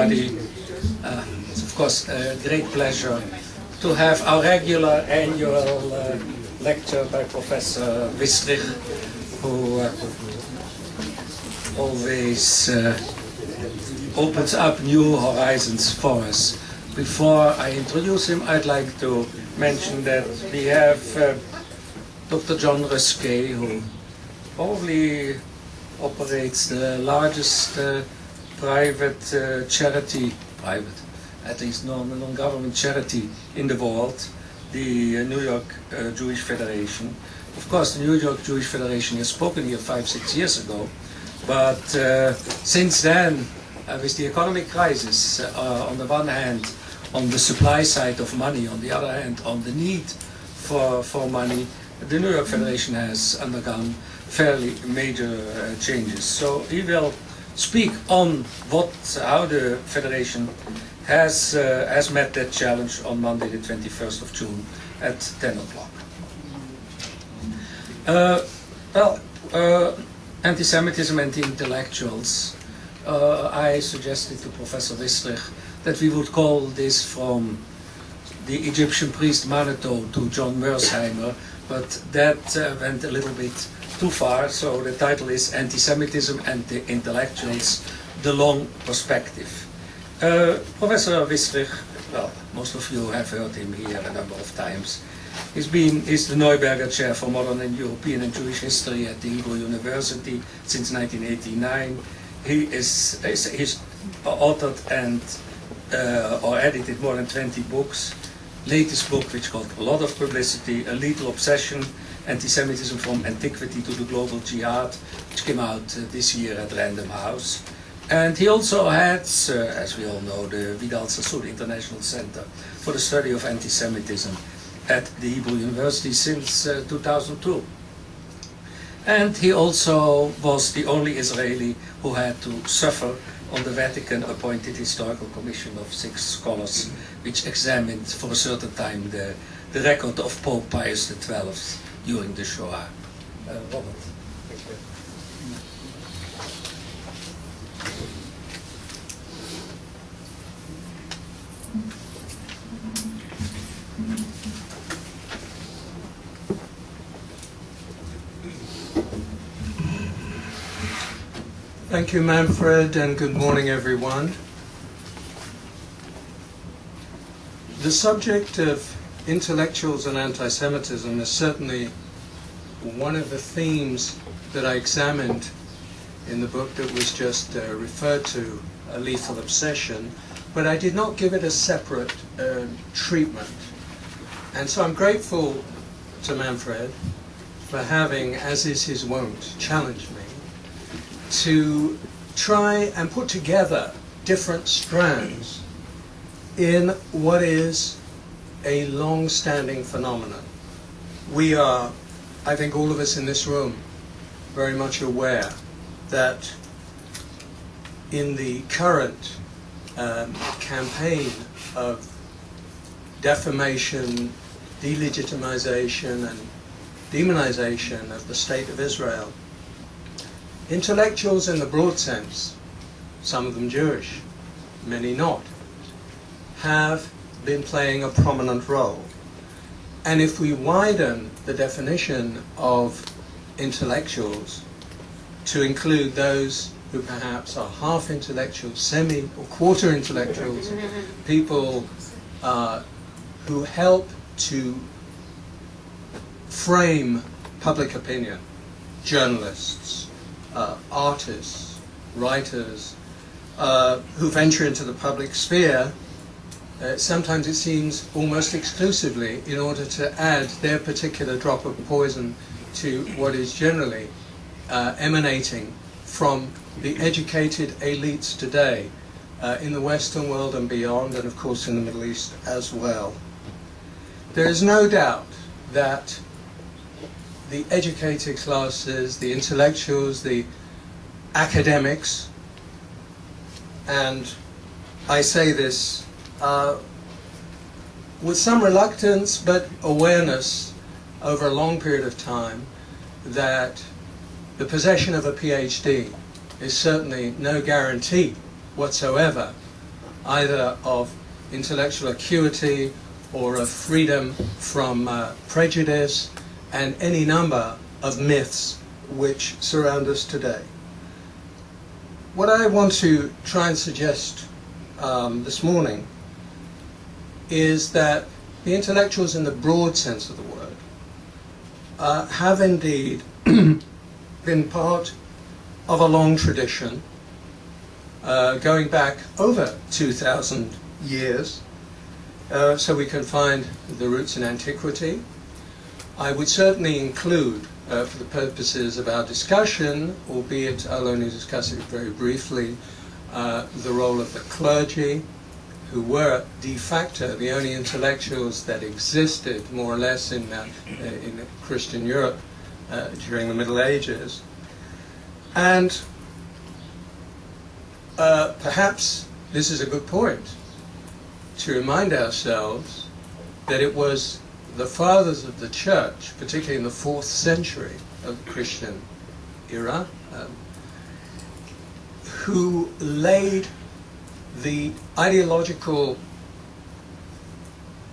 It's of course a great pleasure to have our regular annual lecture by Professor Wistrich, who always opens up new horizons for us. Before I introduce him, I'd like to mention that we have Dr. John Ruskay, who probably operates the largest private charity, at least non-government charity in the world, the New York Jewish Federation. Of course, the New York Jewish Federation has spoken here 5-6 years ago, but since then, with the economic crisis, on the one hand, on the supply side of money, on the other hand, on the need for money, the New York Federation has undergone fairly major changes. So he will speak on how the Federation has met that challenge on Monday the 21st of June at 10 o'clock. Anti-Semitism and the intellectuals. I suggested to Professor Wistrich that we would call this from the Egyptian priest Manetho to John Mersheimer, but that went a little bit too far, so the title is Anti-Semitism and the Intellectuals, the Long Perspective. Professor Wistrich, well, most of you have heard him here a number of times. He's the Neuberger Chair for Modern and European and Jewish History at the Hebrew University since 1989. He's authored and or edited more than 20 books. Latest book, which got a lot of publicity, A Lethal Obsession, Anti-Semitism from Antiquity to the Global Jihad, which came out this year at Random House. And he also had, as we all know, the Vidal Sassoon International Center for the Study of Anti-Semitism at the Hebrew University since 2002. And he also was the only Israeli who had to suffer on the Vatican-appointed Historical Commission of 6 scholars, which examined for a certain time the record of Pope Pius XII during the Shoah. Robert. Thank you. Thank you, Manfred, and good morning, everyone. The subject of intellectuals and anti-Semitism is certainly one of the themes that I examined in the book that was just referred to, A Lethal Obsession, but I did not give it a separate treatment. And so I'm grateful to Manfred for having, as is his wont, challenged me to try and put together different strands in what is a long-standing phenomenon. We are, I think all of us in this room, very much aware that in the current campaign of defamation, delegitimization and demonization of the State of Israel, intellectuals in the broad sense, some of them Jewish, many not, have been playing a prominent role. And if we widen the definition of intellectuals to include those who perhaps are half intellectuals, semi or quarter intellectuals, people who help to frame public opinion, journalists, artists, writers, who venture into the public sphere, sometimes it seems almost exclusively in order to add their particular drop of poison to what is generally emanating from the educated elites today in the Western world and beyond, and of course in the Middle East as well. There is no doubt that the educated classes, the intellectuals, the academics, and I say this with some reluctance but awareness over a long period of time, that the possession of a PhD is certainly no guarantee whatsoever either of intellectual acuity or of freedom from prejudice, and any number of myths which surround us today. What I want to try and suggest this morning is that the intellectuals in the broad sense of the word have indeed been part of a long tradition going back over 2,000 years. So we can find the roots in Antiquity. I would certainly include, for the purposes of our discussion, albeit I'll only discuss it very briefly, the role of the clergy, who were de facto the only intellectuals that existed more or less in Christian Europe during the Middle Ages. And perhaps this is a good point to remind ourselves that it was the fathers of the church, particularly in the 4th century of the Christian era, who laid the ideological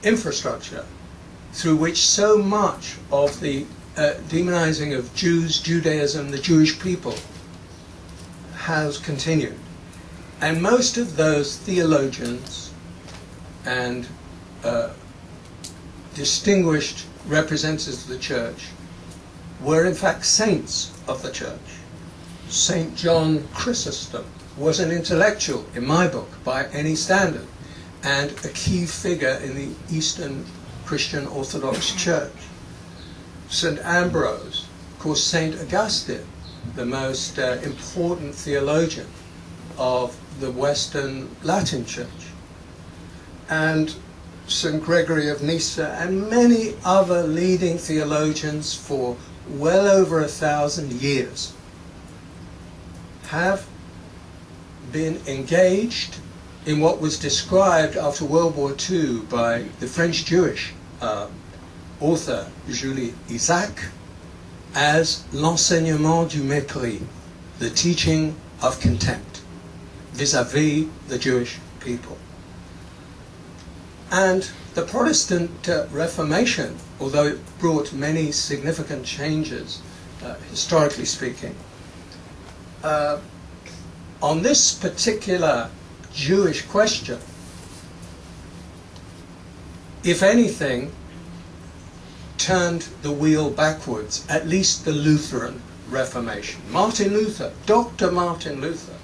infrastructure through which so much of the demonizing of Jews, Judaism, the Jewish people has continued. And most of those theologians and distinguished representatives of the church were in fact saints of the church. St. John Chrysostom was an intellectual, in my book, by any standard, and a key figure in the Eastern Christian Orthodox Church. St. Ambrose, of course, St. Augustine, the most important theologian of the Western Latin Church, and St. Gregory of Nyssa, and many other leading theologians for well over 1,000 years have been engaged in what was described after World War II by the French Jewish author Julie Isaac as l'enseignement du mépris, the teaching of contempt vis-à-vis the Jewish people. And the Protestant Reformation, although it brought many significant changes, historically speaking, on this particular Jewish question, if anything, turned the wheel backwards, at least the Lutheran Reformation. Martin Luther, Dr. Martin Luther,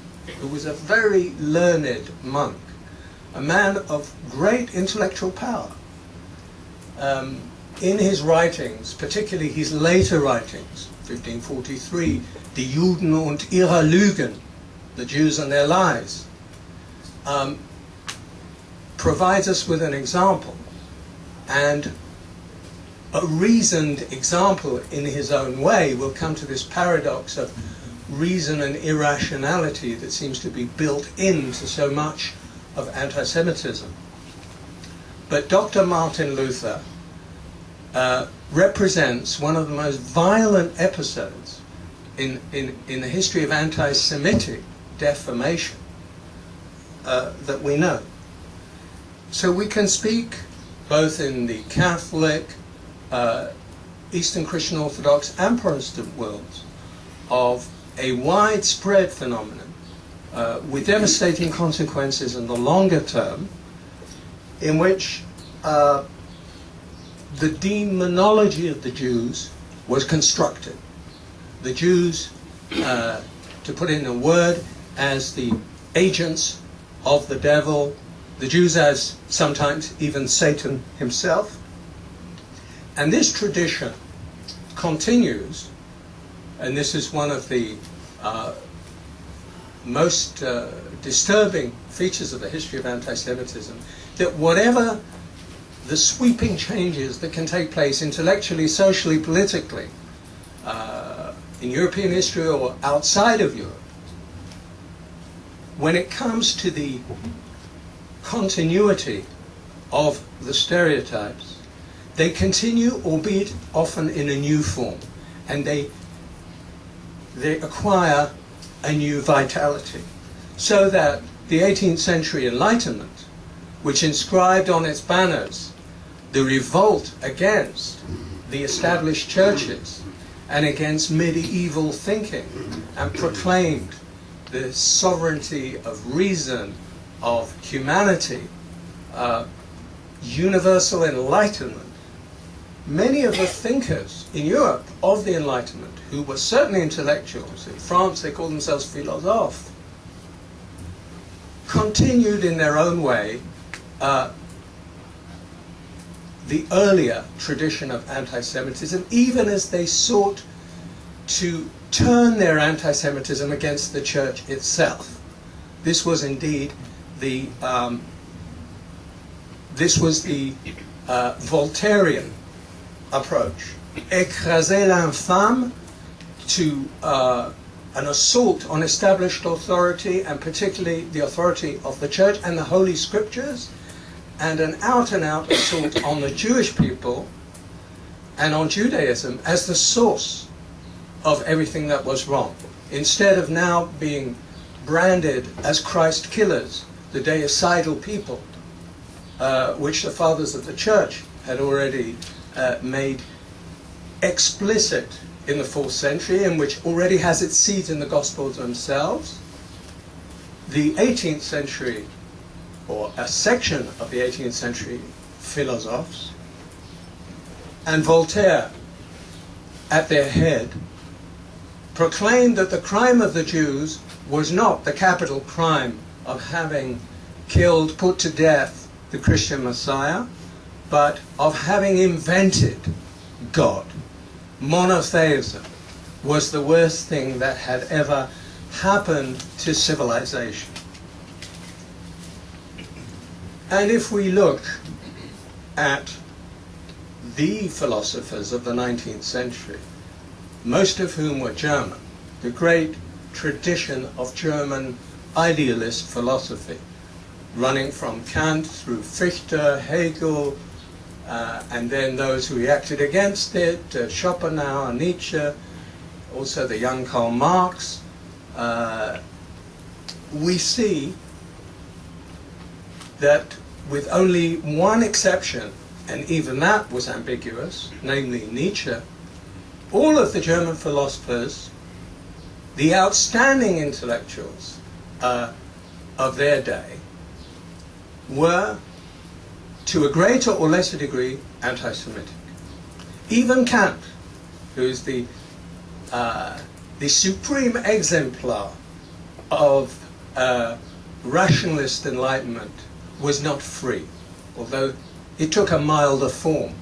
who was a very learned monk, a man of great intellectual power, in his writings, particularly his later writings, 1543, Die Juden und ihre Lügen, the Jews and their lies, provides us with an example, and a reasoned example in his own way. Will come to this paradox of reason and irrationality that seems to be built into so much of anti-Semitism. But Dr. Martin Luther represents one of the most violent episodes in the history of anti-Semitic defamation that we know. So we can speak both in the Catholic, Eastern Christian Orthodox and Protestant worlds of a widespread phenomenon with devastating consequences in the longer term, in which the demonology of the Jews was constructed. The Jews, to put in a word, as the agents of the devil, the Jews as sometimes even Satan himself. And this tradition continues, and this is one of the most disturbing features of the history of anti-Semitism, that whatever the sweeping changes that can take place intellectually, socially, politically, in European history or outside of Europe, when it comes to the continuity of the stereotypes, they continue, albeit often in a new form, and they acquire a new vitality, so that the 18th century Enlightenment, which inscribed on its banners the revolt against the established churches and against medieval thinking, and proclaimed the sovereignty of reason, of humanity, universal enlightenment. Many of the thinkers in Europe of the Enlightenment, who were certainly intellectuals, in France they called themselves philosophes, continued in their own way the earlier tradition of anti-Semitism, even as they sought to turn their anti-Semitism against the church itself. This was indeed the Voltairean approach. Écraser l'infâme, to an assault on established authority, and particularly the authority of the church and the Holy Scriptures, and an out-and-out assault on the Jewish people and on Judaism as the source of everything that was wrong. Instead of now being branded as Christ killers, the deicidal people, which the fathers of the church had already made explicit in the 4th century, and which already has its seat in the Gospels themselves, the 18th century, or a section of the 18th century philosophes, and Voltaire at their head, proclaimed that the crime of the Jews was not the capital crime of having killed, put to death the Christian Messiah, but of having invented God. Monotheism was the worst thing that had ever happened to civilization. And if we look at the philosophers of the 19th century, most of whom were German, the great tradition of German idealist philosophy, running from Kant through Fichte, Hegel, and then those who reacted against it, Schopenhauer, Nietzsche, also the young Karl Marx, we see that with only one exception, and even that was ambiguous, namely Nietzsche, all of the German philosophers, the outstanding intellectuals of their day, were, to a greater or lesser degree, anti-Semitic. Even Kant, who is the supreme exemplar of rationalist enlightenment, was not free, although it took a milder form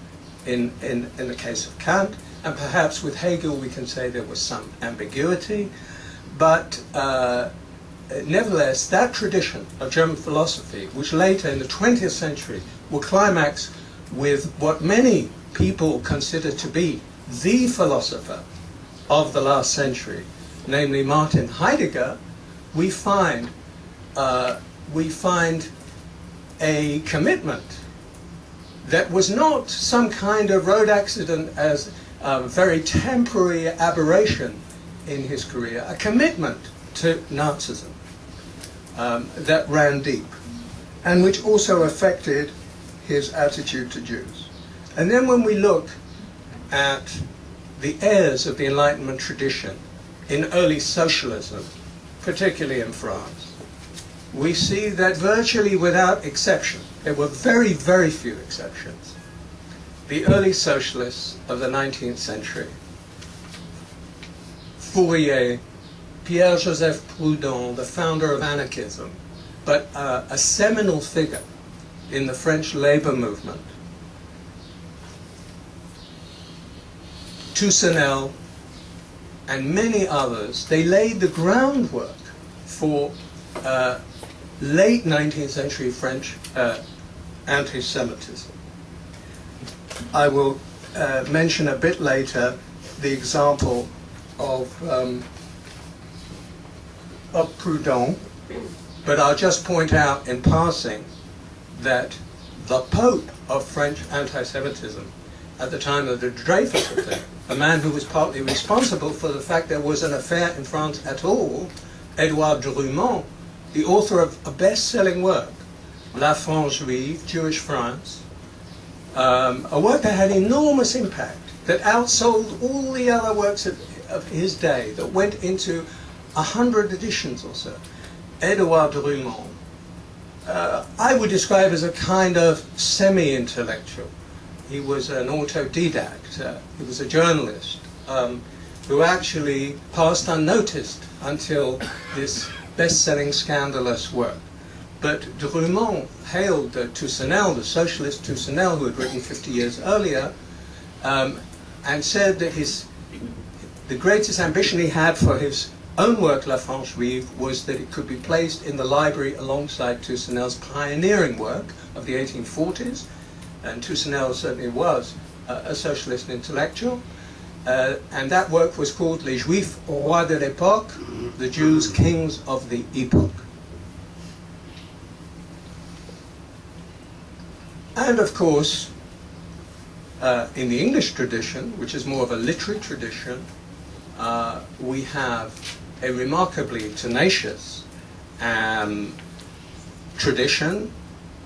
in the case of Kant, and perhaps with Hegel we can say there was some ambiguity, but nevertheless that tradition of German philosophy, which later in the 20th century will climax with what many people consider to be the philosopher of the last century, namely Martin Heidegger, we find a commitment that was not some kind of road accident as a very temporary aberration in his career, a commitment to Nazism that ran deep, and which also affected his attitude to Jews. And then when we look at the heirs of the Enlightenment tradition in early socialism, particularly in France, we see that virtually without exception, there were very, very few exceptions, the early socialists of the 19th century, Fourier, Pierre-Joseph Proudhon, the founder of anarchism, but a seminal figure in the French labor movement, Toussaint, and many others, they laid the groundwork for late 19th century French anti-Semitism. I will mention a bit later the example of Proudhon, but I'll just point out in passing that the Pope of French anti-Semitism at the time of the Dreyfus affair, a man who was partly responsible for the fact there was an affair in France at all, Edouard Drumont, the author of a best-selling work, La France Juive, Jewish France, a work that had enormous impact, that outsold all the other works of his day, that went into 100 editions or so. Edouard Drummond, I would describe as a kind of semi-intellectual. He was an autodidact. He was a journalist who actually passed unnoticed until this best-selling scandalous work. But Drummond hailed Toussaint, the socialist Toussaint, who had written 50 years earlier, and said that the greatest ambition he had for his own work, La France Juive, was that it could be placed in the library alongside Toussaint's pioneering work of the 1840s, and Toussaint certainly was a socialist intellectual, and that work was called Les Juifs Rois de l'époque, the Jews Kings of the Epoch. And of course, in the English tradition, which is more of a literary tradition, we have a remarkably tenacious tradition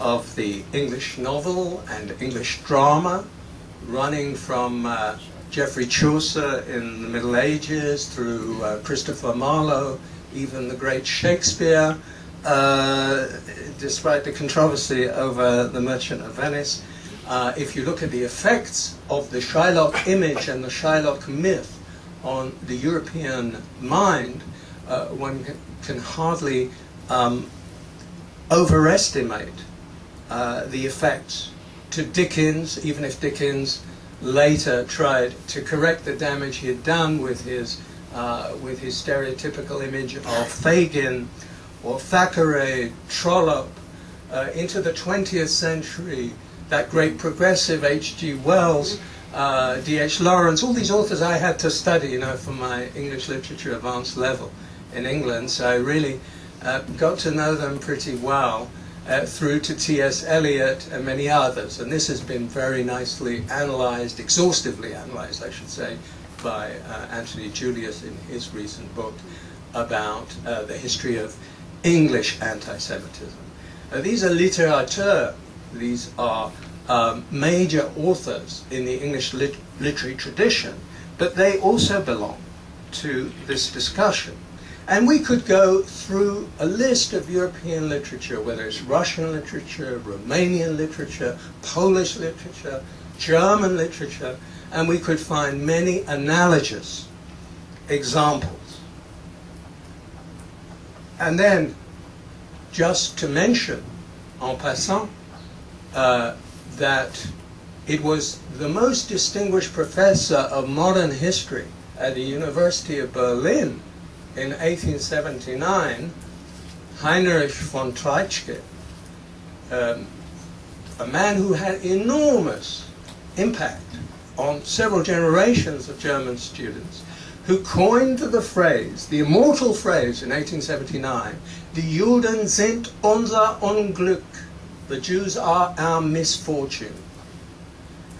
of the English novel and English drama, running from Geoffrey Chaucer in the Middle Ages through Christopher Marlowe, even the great Shakespeare, despite the controversy over The Merchant of Venice. If you look at the effects of the Shylock image and the Shylock myth on the European mind, one can hardly overestimate the effects to Dickens, even if Dickens later tried to correct the damage he had done with his stereotypical image of Fagin or Thackeray, Trollope. Into the 20th century, that great progressive H.G. Wells, D.H. Lawrence, all these authors I had to study, for my English literature advanced level in England, so I really got to know them pretty well through to T.S. Eliot and many others. And this has been very nicely analyzed, exhaustively analyzed, I should say, by Anthony Julius in his recent book about the history of English anti-Semitism. These are littérateurs. These are major authors in the English literary tradition, but they also belong to this discussion. And we could go through a list of European literature, whether it's Russian literature, Romanian literature, Polish literature, German literature, and we could find many analogous examples. And then, just to mention, en passant, that it was the most distinguished professor of modern history at the University of Berlin in 1879, Heinrich von Treitschke, a man who had enormous impact on several generations of German students, who coined the phrase, the immortal phrase in 1879, Die Juden sind unser Unglück, the Jews are our misfortune.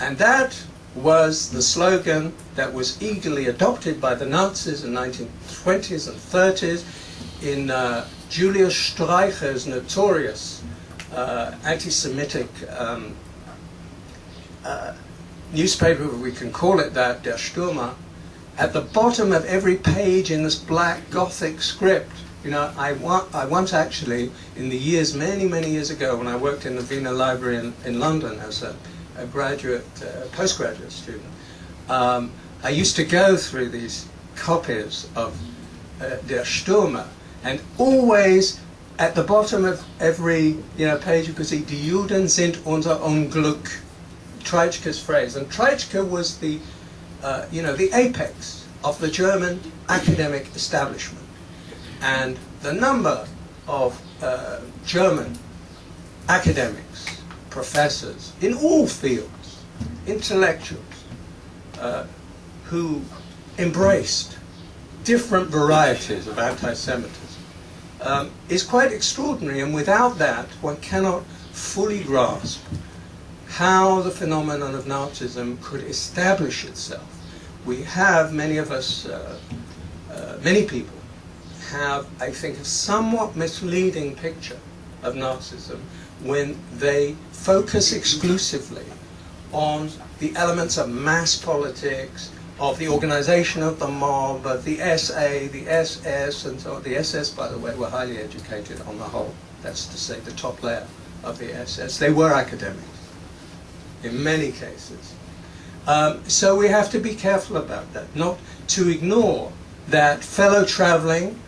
And that was the slogan that was eagerly adopted by the Nazis in the 1920s and 30s in Julius Streicher's notorious anti-Semitic newspaper, if we can call it that, Der Stürmer. At the bottom of every page in this black Gothic script, I once actually, in the years, many years ago, when I worked in the Wiener Library in London as a postgraduate student, I used to go through these copies of Der Stürmer, and always at the bottom of every page you could see Die Juden sind unser Unglück, Treitschke's phrase. And Treitschke was the apex of the German academic establishment. And the number of German academics, professors in all fields, intellectuals, who embraced different varieties of anti-Semitism is quite extraordinary, and without that one cannot fully grasp how the phenomenon of Nazism could establish itself. We have, many of us, many people have, I think, a somewhat misleading picture of Nazism when they focus exclusively on the elements of mass politics, of the organization of the mob, of the SA, the SS, and so on. The SS, by the way, were highly educated on the whole. That's to say, the top layer of the SS. They were academics, in many cases. So we have to be careful about that, not to ignore that fellow traveling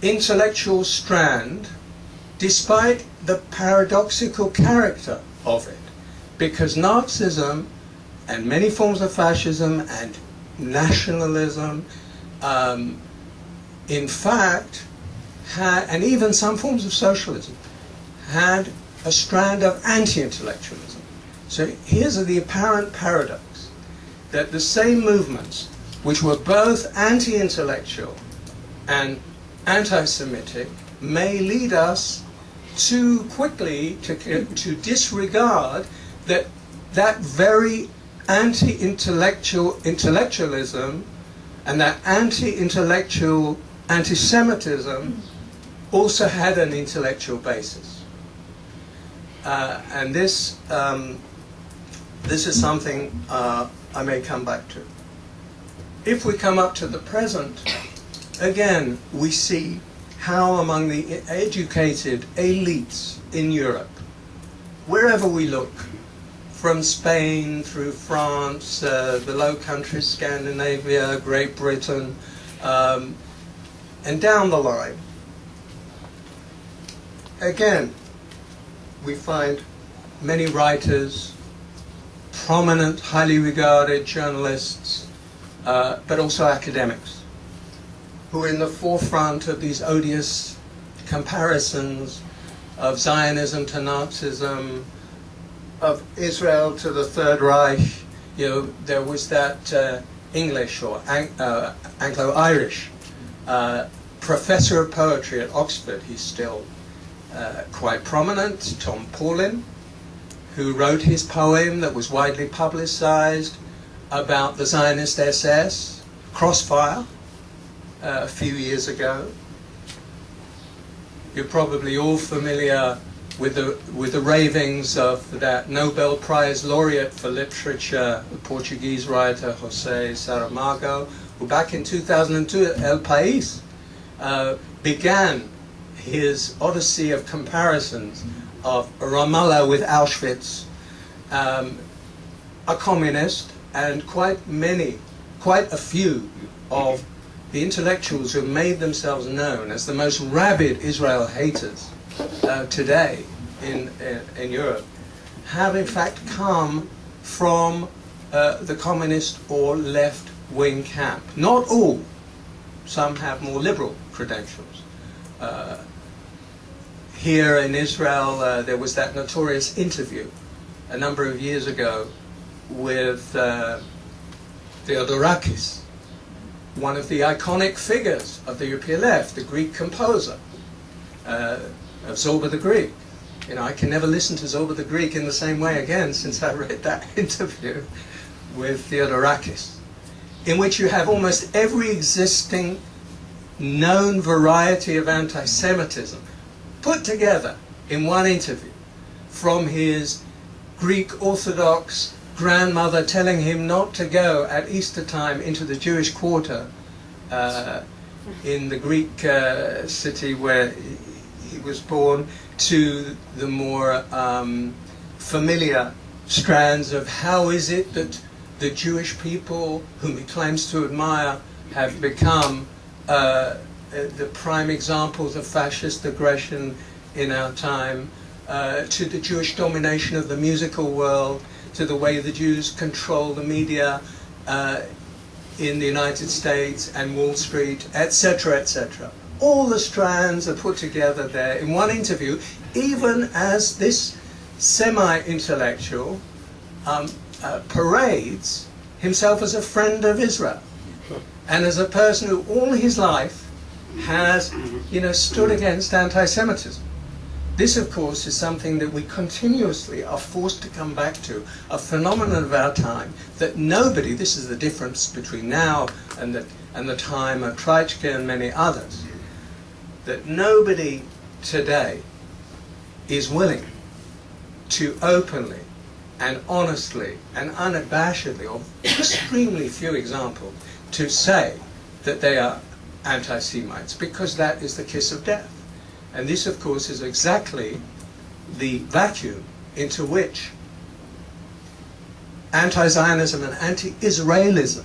intellectual strand, despite the paradoxical character of it. Because Nazism and many forms of fascism and nationalism, in fact, and even some forms of socialism, had a strand of anti-intellectualism. So here's the apparent paradox, that the same movements which were both anti-intellectual and anti-Semitic may lead us too quickly to disregard that very anti-intellectualism and that anti-intellectual anti-Semitism also had an intellectual basis. And this is something I may come back to. If we come up to the present, again, we see how among the educated elites in Europe, wherever we look, from Spain through France, the Low Countries, Scandinavia, Great Britain, and down the line, again, we find many writers, prominent, highly regarded journalists, but also academics, who are in the forefront of these odious comparisons of Zionism to Nazism, of Israel to the Third Reich. You know, there was that English or Anglo-Irish professor of poetry at Oxford. He's still quite prominent, Tom Paulin, who wrote his poem that was widely publicized about the Zionist SS, Crossfire, a few years ago. You're probably all familiar with the ravings of that Nobel Prize laureate for literature, the Portuguese writer José Saramago, who back in 2002 at El País began his odyssey of comparisons of Ramallah with Auschwitz, a communist, and quite a few of the intellectuals who have made themselves known as the most rabid Israel haters today in Europe have in fact come from the communist or left-wing camp. Not all. Some have more liberal credentials. Here in Israel, there was that notorious interview a number of years ago with Theodorakis, one of the iconic figures of the European left, the Greek composer of Zorba the Greek. You know, I can never listen to Zorba the Greek in the same way again since I read that interview with Theodorakis, in which you have almost every existing known variety of anti-Semitism put together in one interview, from his Greek Orthodox grandmother telling him not to go at Easter time into the Jewish quarter in the Greek city where he was born, to the more familiar strands of how is it that the Jewish people, whom he claims to admire, have become the prime examples of fascist aggression in our time, to the Jewish domination of the musical world, to the way the Jews control the media in the United States and Wall Street, etc., etc. All the strands are put together there in one interview, even as this semi-intellectual parades himself as a friend of Israel and as a person who all his life has, stood against anti-Semitism. This, of course, is something that we continuously are forced to come back to, a phenomenon of our time that nobody, this is the difference between now and the and the time of Treitschke and many others, that nobody today is willing to openly and honestly and unabashedly, or extremely few examples, to say that they are anti-Semites, because that is the kiss of death. And this, of course, is exactly the vacuum into which anti-Zionism and anti-Israelism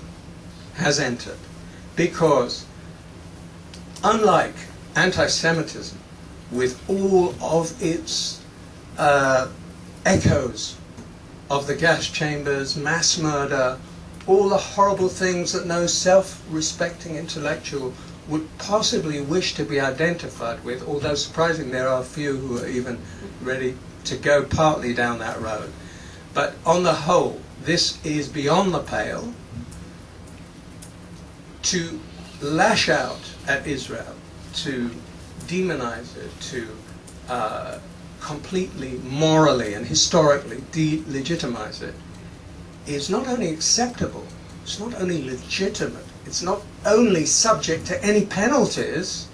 has entered. Because unlike anti-Semitism, with all of its echoes of the gas chambers, mass murder, all the horrible things that no self-respecting intellectual would possibly wish to be identified with, although surprisingly there are a few who are even ready to go partly down that road. But on the whole, this is beyond the pale. To lash out at Israel, to demonize it, to completely morally and historically delegitimize it, is not only acceptable, it's not only legitimate, it's not only subject to any penalties,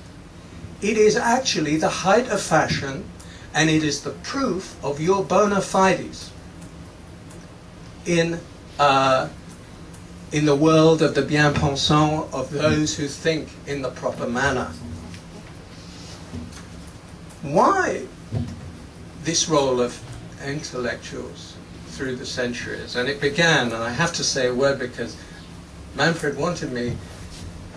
it is actually the height of fashion, and it is the proof of your bona fides in the world of the bien-pensant, of those who think in the proper manner. Why this role of intellectuals through the centuries? And it began, and I have to say a word because Manfred wanted me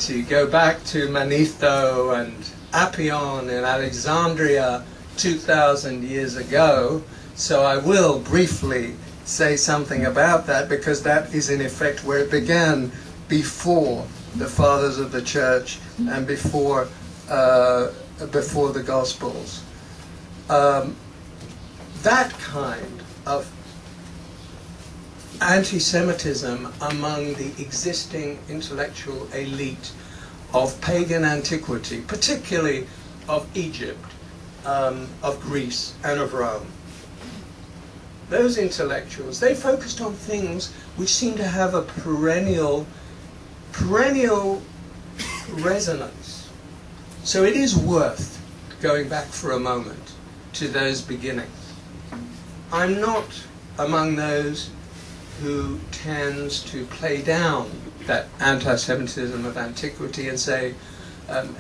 to go back to Manetho and Appian in Alexandria 2,000 years ago, so I will briefly say something about that, because that is in effect where it began, before the fathers of the church and before the Gospels. That kind of anti-Semitism among the existing intellectual elite of pagan antiquity, particularly of Egypt, of Greece, and of Rome. Those intellectuals, they focused on things which seem to have a perennial resonance. So it is worth going back for a moment to those beginnings. I'm not among those who tends to play down that anti-Semitism of antiquity and say,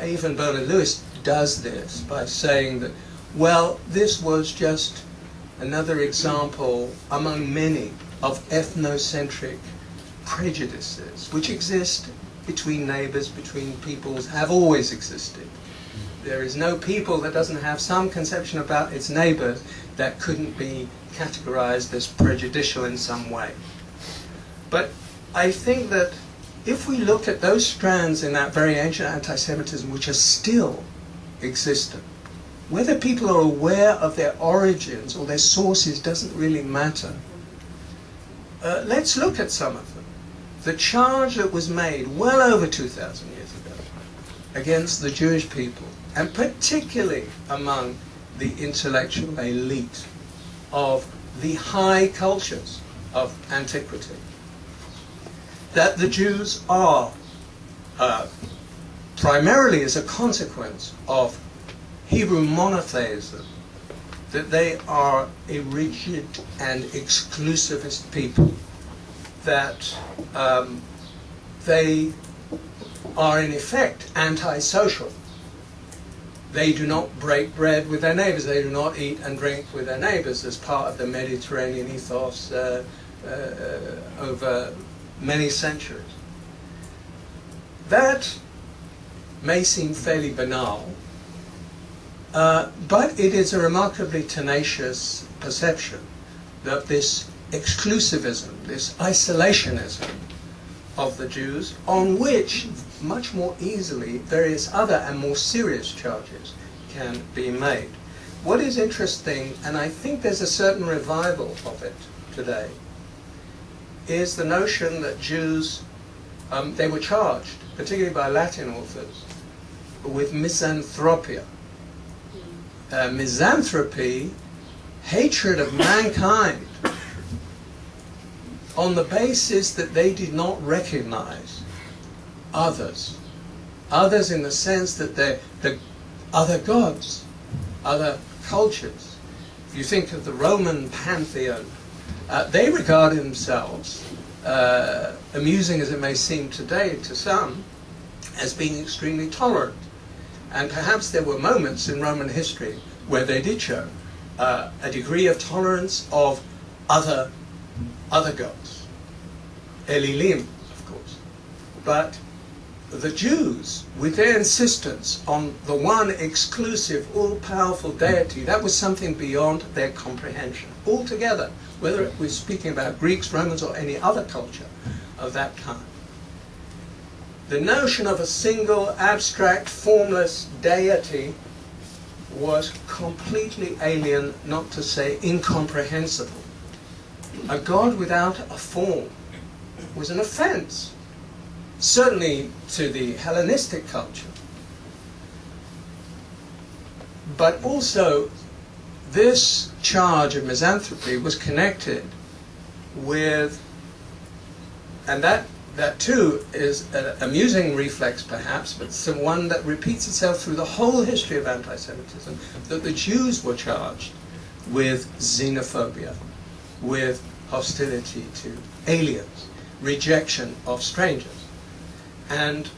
even Bernard Lewis does this by saying that, well, this was just another example among many of ethnocentric prejudices which exist between neighbors, between peoples, have always existed. There is no people that doesn't have some conception about its neighbors that couldn't be categorized as prejudicial in some way. But I think that if we look at those strands in that very ancient anti-Semitism which are still existent, whether people are aware of their origins or their sources doesn't really matter. Let's look at some of them. The charge that was made well over 2,000 years ago against the Jewish people, and particularly among the intellectual elite of the high cultures of antiquity, that the Jews are, primarily as a consequence of Hebrew monotheism, that they are a rigid and exclusivist people, that they are in effect antisocial. They do not break bread with their neighbors. They do not eat and drink with their neighbors as part of the Mediterranean ethos over many centuries. That may seem fairly banal, but it is a remarkably tenacious perception that this exclusivism, this isolationism of the Jews, on which much more easily various other and more serious charges can be made. What is interesting, and I think there's a certain revival of it today, is the notion that Jews, they were charged, particularly by Latin authors, with misanthropia. Misanthropy, hatred of mankind, on the basis that they did not recognize others. Others in the sense that they're the other gods, other cultures. If you think of the Roman pantheon, they regarded themselves, amusing as it may seem today to some, as being extremely tolerant. And perhaps there were moments in Roman history where they did show a degree of tolerance of other gods. Elilim, of course. But the Jews, with their insistence on the one exclusive, all-powerful deity, that was something beyond their comprehension altogether, whether we're speaking about Greeks, Romans, or any other culture of that time. The notion of a single, abstract, formless deity was completely alien, not to say incomprehensible. A god without a form was an offense, certainly to the Hellenistic culture. But also, this charge of misanthropy was connected with, and that too is an amusing reflex perhaps, but some one that repeats itself through the whole history of anti-Semitism, that the Jews were charged with xenophobia, with hostility to aliens, rejection of strangers. And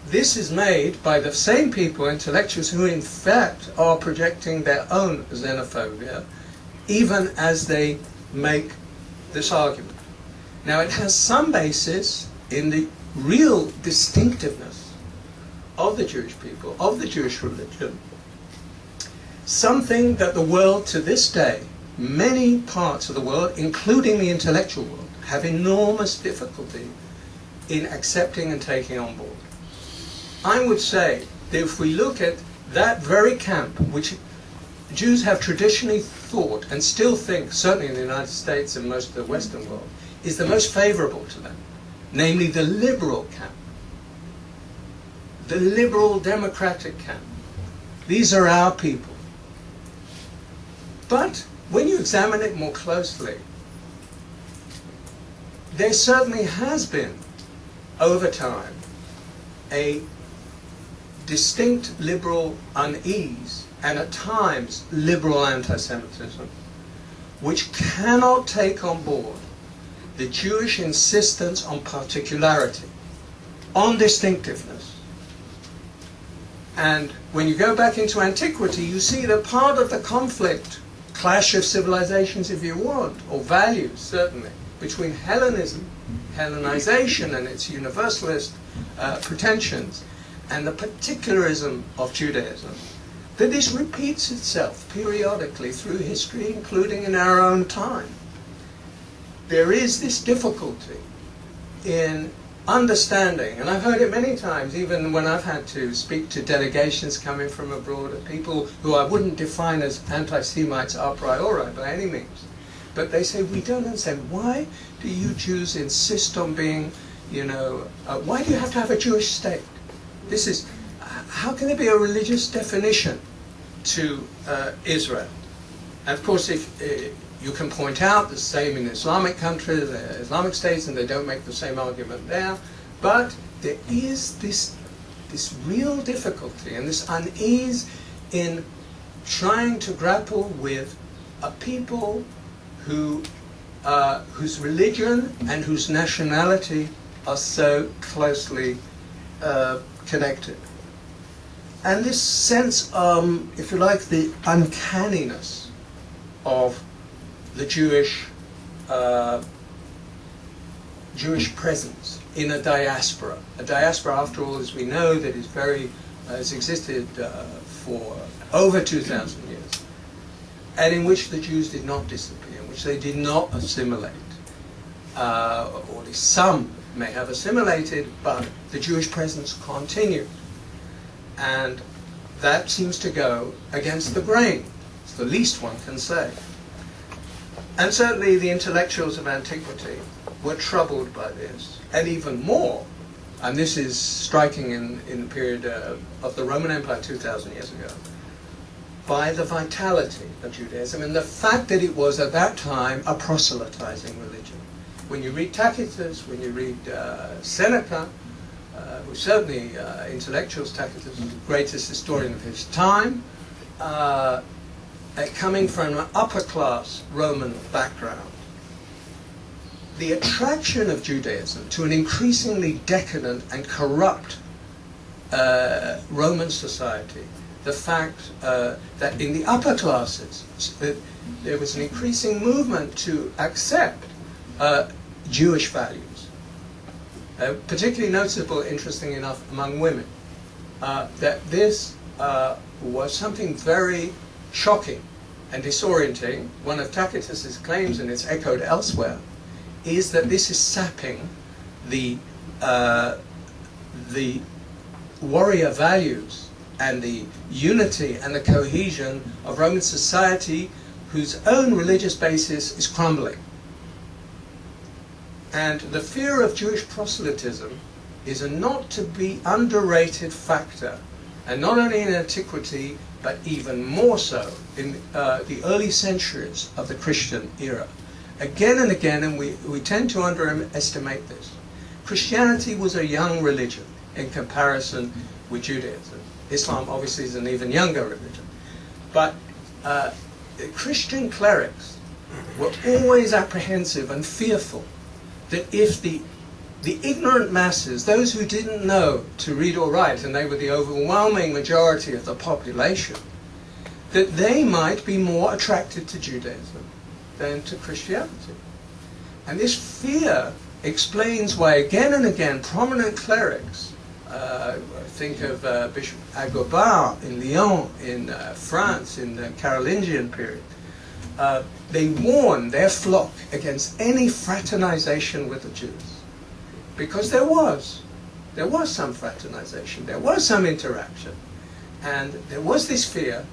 this is made by the same people, intellectuals, who in fact are projecting their own xenophobia, even as they make this argument. Now, it has some basis in the real distinctiveness of the Jewish people, of the Jewish religion, something that the world to this day, many parts of the world, including the intellectual world, have enormous difficulty in accepting and taking on board. I would say that if we look at that very camp, which Jews have traditionally thought and still think, certainly in the United States and most of the Western world, is the most favorable to them, namely the liberal camp, the liberal democratic camp. These are our people. But when you examine it more closely, there certainly has been, over time, a distinct liberal unease and at times liberal anti-Semitism, which cannot take on board the Jewish insistence on particularity, on distinctiveness. And when you go back into Antiquity, you see that part of the conflict, clash of civilizations if you want, or values certainly, between Hellenism, Hellenization and its universalist pretensions, and the particularism of Judaism, that this repeats itself periodically through history, including in our own time. There is this difficulty in understanding, and I've heard it many times, even when I've had to speak to delegations coming from abroad, people who I wouldn't define as anti-Semites a priori by any means, but they say, we don't understand, why do you Jews insist on being, why do you have to have a Jewish state? This is, how can there be a religious definition to Israel? And of course, if you can point out the same in Islamic countries, Islamic states, and they don't make the same argument there. But there is this real difficulty and this unease in trying to grapple with a people whose religion and whose nationality are so closely connected. And this sense, if you like, the uncanniness of the Jewish presence in a diaspora. A diaspora, after all, as we know, that is has existed for over 2,000 years, and in which the Jews did not disappear, in which they did not assimilate, or at least some may have assimilated, but the Jewish presence continued. And that seems to go against the grain. It's the least one can say. And certainly the intellectuals of antiquity were troubled by this, and even more, and this is striking in the period of the Roman Empire 2,000 years ago, by the vitality of Judaism and the fact that it was at that time a proselytizing religion. when you read Tacitus, when you read Seneca, who's certainly intellectuals, Tacitus was the greatest historian of his time, coming from an upper-class Roman background, the attraction of Judaism to an increasingly decadent and corrupt Roman society, the fact that in the upper classes there was an increasing movement to accept Jewish values, particularly noticeable, interesting enough, among women, that this was something very shocking and disorienting. One of Tacitus's claims, and it's echoed elsewhere, is that this is sapping the warrior values and the unity and the cohesion of Roman society, whose own religious basis is crumbling. And the fear of Jewish proselytism is a not to be underrated factor, and not only in antiquity, but even more so in the early centuries of the Christian era. Again and again, and we tend to underestimate this, Christianity was a young religion in comparison with Judaism. Islam obviously is an even younger religion. But Christian clerics were always apprehensive and fearful that if the ignorant masses, those who didn't know to read or write, and they were the overwhelming majority of the population, that they might be more attracted to Judaism than to Christianity. And this fear explains why again and again prominent clerics, think of Bishop Agobard in Lyon, in France, in the Carolingian period, they warned their flock against any fraternization with the Jews. Because there was some fraternization, there was some interaction, and there was this fear,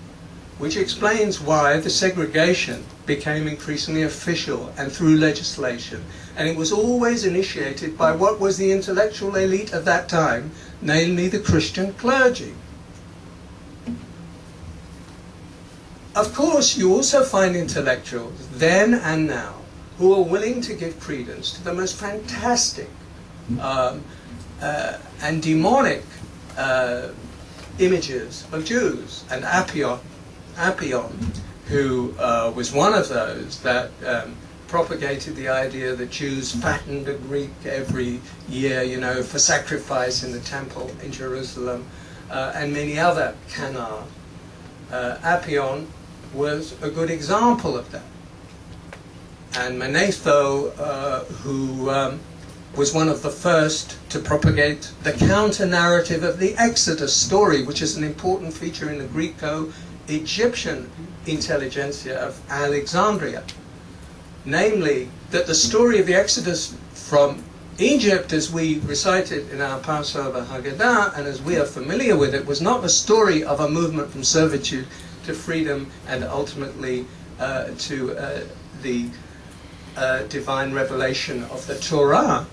which explains why the segregation became increasingly official and through legislation. And it was always initiated by what was the intellectual elite of that time, namely the Christian clergy. Of course, you also find intellectuals, then and now, who are willing to give credence to the most fantastic and demonic images of Jews. And Appian, who was one of those that propagated the idea that Jews fattened a Greek every year, you know, for sacrifice in the temple in Jerusalem, and many other canards. Appian was a good example of that. And Manetho, who was one of the first to propagate the counter-narrative of the Exodus story, which is an important feature in the Greco-Egyptian intelligentsia of Alexandria. Namely, that the story of the Exodus from Egypt, as we recite it in our Passover Haggadah, and as we are familiar with it, was not the story of a movement from servitude to freedom and ultimately to the divine revelation of the Torah,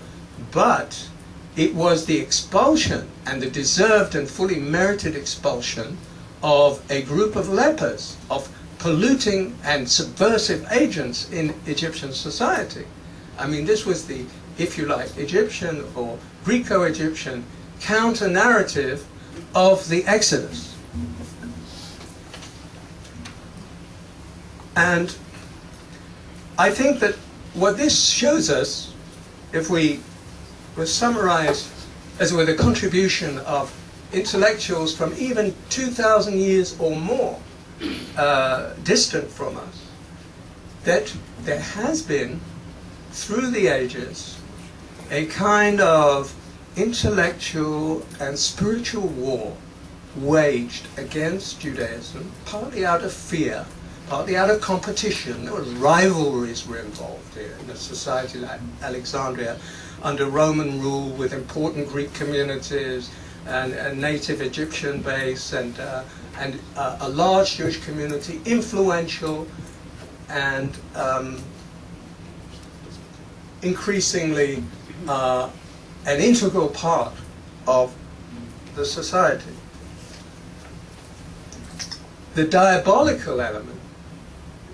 but it was the expulsion, and the deserved and fully merited expulsion, of a group of lepers, of polluting and subversive agents in Egyptian society. I mean, this was the, if you like, Egyptian or Greco-Egyptian counter-narrative of the Exodus. And I think that what this shows us, if we summarize as with a contribution of intellectuals from even 2,000 years or more distant from us, that there has been, through the ages, a kind of intellectual and spiritual war waged against Judaism, partly out of fear, partly out of competition. There were rivalries were involved here in a society like Alexandria, under Roman rule, with important Greek communities and a native Egyptian base, and a large Jewish community, influential and increasingly an integral part of the society. The diabolical element,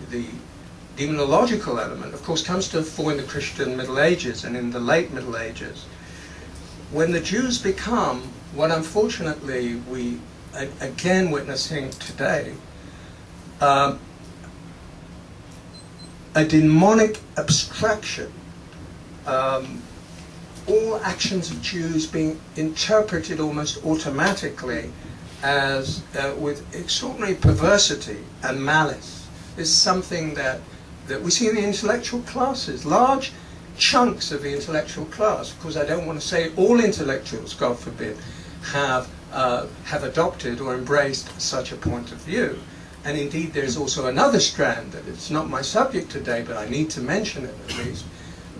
the demonological element, of course, comes to the fore in the Christian Middle Ages and in the late Middle Ages, when the Jews become what unfortunately we are again witnessing today, a demonic abstraction. All actions of Jews being interpreted almost automatically as with extraordinary perversity and malice. Is something that we see in the intellectual classes, large chunks of the intellectual class. Of course, I don't want to say all intellectuals, God forbid, have adopted or embraced such a point of view. And indeed, there's also another strand that it's not my subject today, but I need to mention it at least,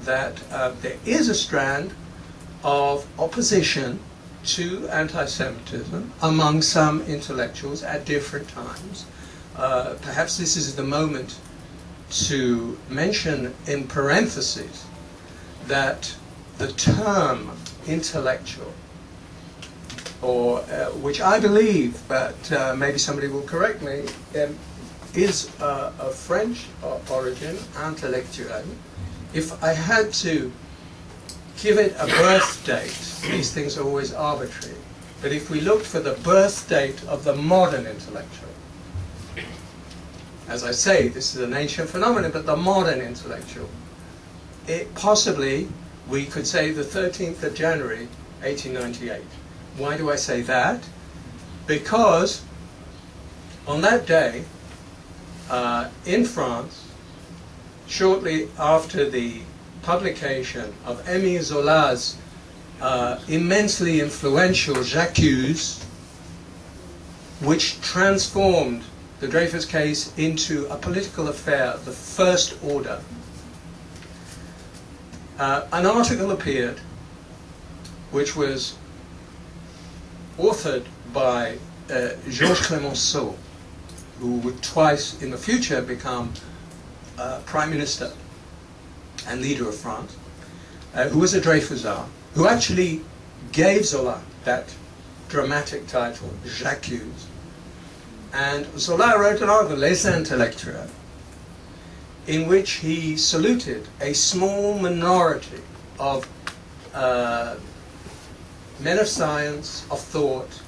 that there is a strand of opposition to anti-Semitism among some intellectuals at different times. Perhaps this is the moment to mention in parentheses that the term intellectual, or which I believe, but maybe somebody will correct me, is of French origin, intellectuel. If I had to give it a birth date, these things are always arbitrary, but if we looked for the birth date of the modern intellectual, as I say, this is an ancient phenomenon, but the modern intellectual, it possibly, we could say the 13th of January, 1898. Why do I say that? Because on that day, in France, shortly after the publication of Émile Zola's immensely influential J'accuse, which transformed the Dreyfus case into a political affair of the first order, an article appeared which was authored by Georges Clemenceau, who would twice in the future become Prime Minister and leader of France, who was a Dreyfusard, who actually gave Zola that dramatic title, J'accuse. And Zola wrote an article, Les Intellectuels, in which he saluted a small minority of men of science, of thought.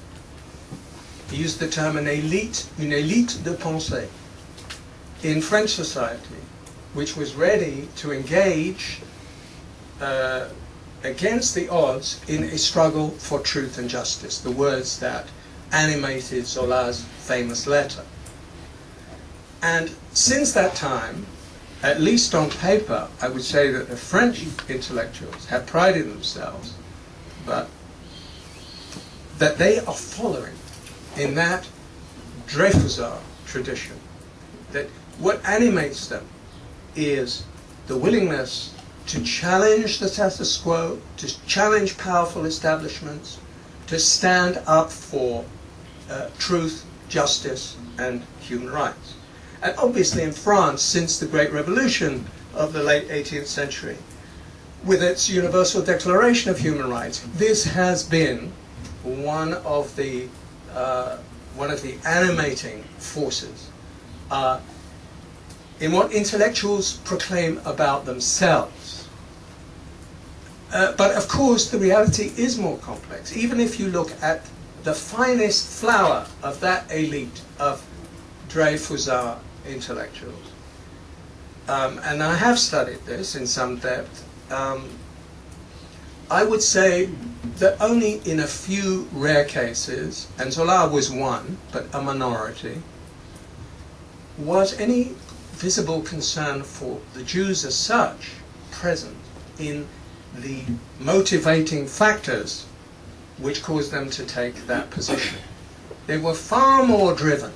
He used the term une élite de pensée in French society, which was ready to engage against the odds in a struggle for truth and justice, the words that animated Zola's famous letter. And since that time, at least on paper, I would say that the French intellectuals have prided themselves, but that they are following in that Dreyfusard tradition, that what animates them is the willingness to challenge the status quo, to challenge powerful establishments, to stand up for truth, justice, and human rights. And obviously in France, since the Great Revolution of the late 18th century, with its Universal Declaration of Human Rights, this has been one of the animating forces in what intellectuals proclaim about themselves. But of course, the reality is more complex. Even if you look at the finest flower of that elite of Dreyfusard intellectuals, and I have studied this in some depth, I would say that only in a few rare cases, and Zola was one, but a minority, was any visible concern for the Jews as such present in the motivating factors which caused them to take that position. They were far more driven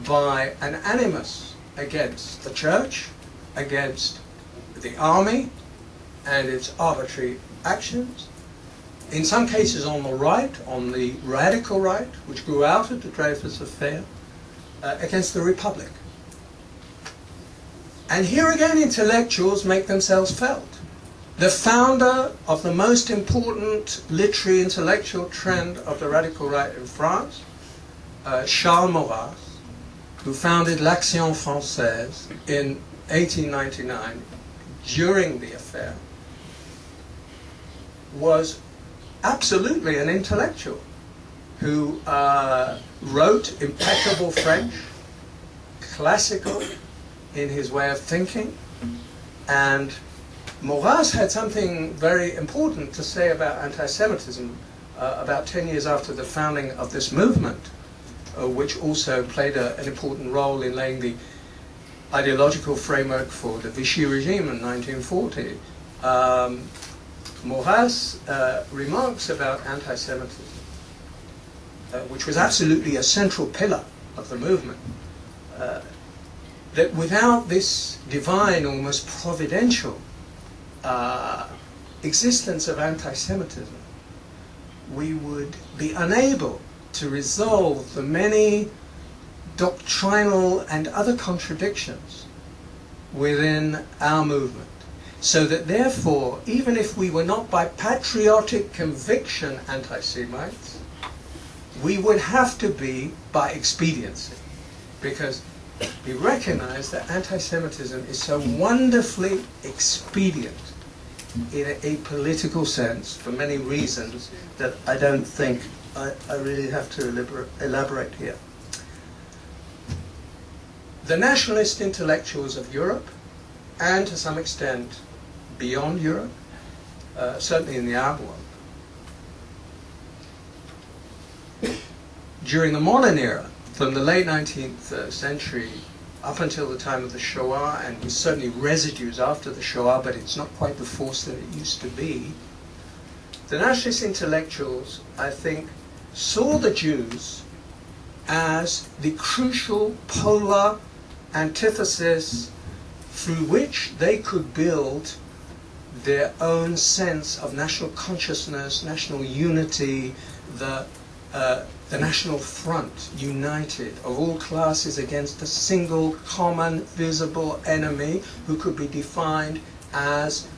by an animus against the church, against the army and its arbitrary actions, in some cases on the right, on the radical right, which grew out of the Dreyfus affair, against the Republic. And here again intellectuals make themselves felt. The founder of the most important literary intellectual trend of the radical right in France, Charles Maurras, who founded l'Action Française in 1899, during the affair, was absolutely an intellectual who wrote impeccable French, classical in his way of thinking, and Maurras had something very important to say about anti-Semitism about 10 years after the founding of this movement, which also played an important role in laying the ideological framework for the Vichy regime in 1940. Maurras remarks about anti-Semitism, which was absolutely a central pillar of the movement, that without this divine, almost providential existence of anti-Semitism, we would be unable to resolve the many doctrinal and other contradictions within our movement. So that therefore, even if we were not by patriotic conviction anti-Semites, we would have to be by expediency, because we recognize that anti-Semitism is so wonderfully expedient in a political sense for many reasons that I don't think I really have to elaborate here. The nationalist intellectuals of Europe, and to some extent beyond Europe, certainly in the Arab world, during the modern era, from the late 19th century up until the time of the Shoah, and with certainly residues after the Shoah, but it's not quite the force that it used to be, the nationalist intellectuals, I think, saw the Jews as the crucial polar antithesis through which they could build their own sense of national consciousness, national unity, the national front, united, of all classes against a single common visible enemy who could be defined as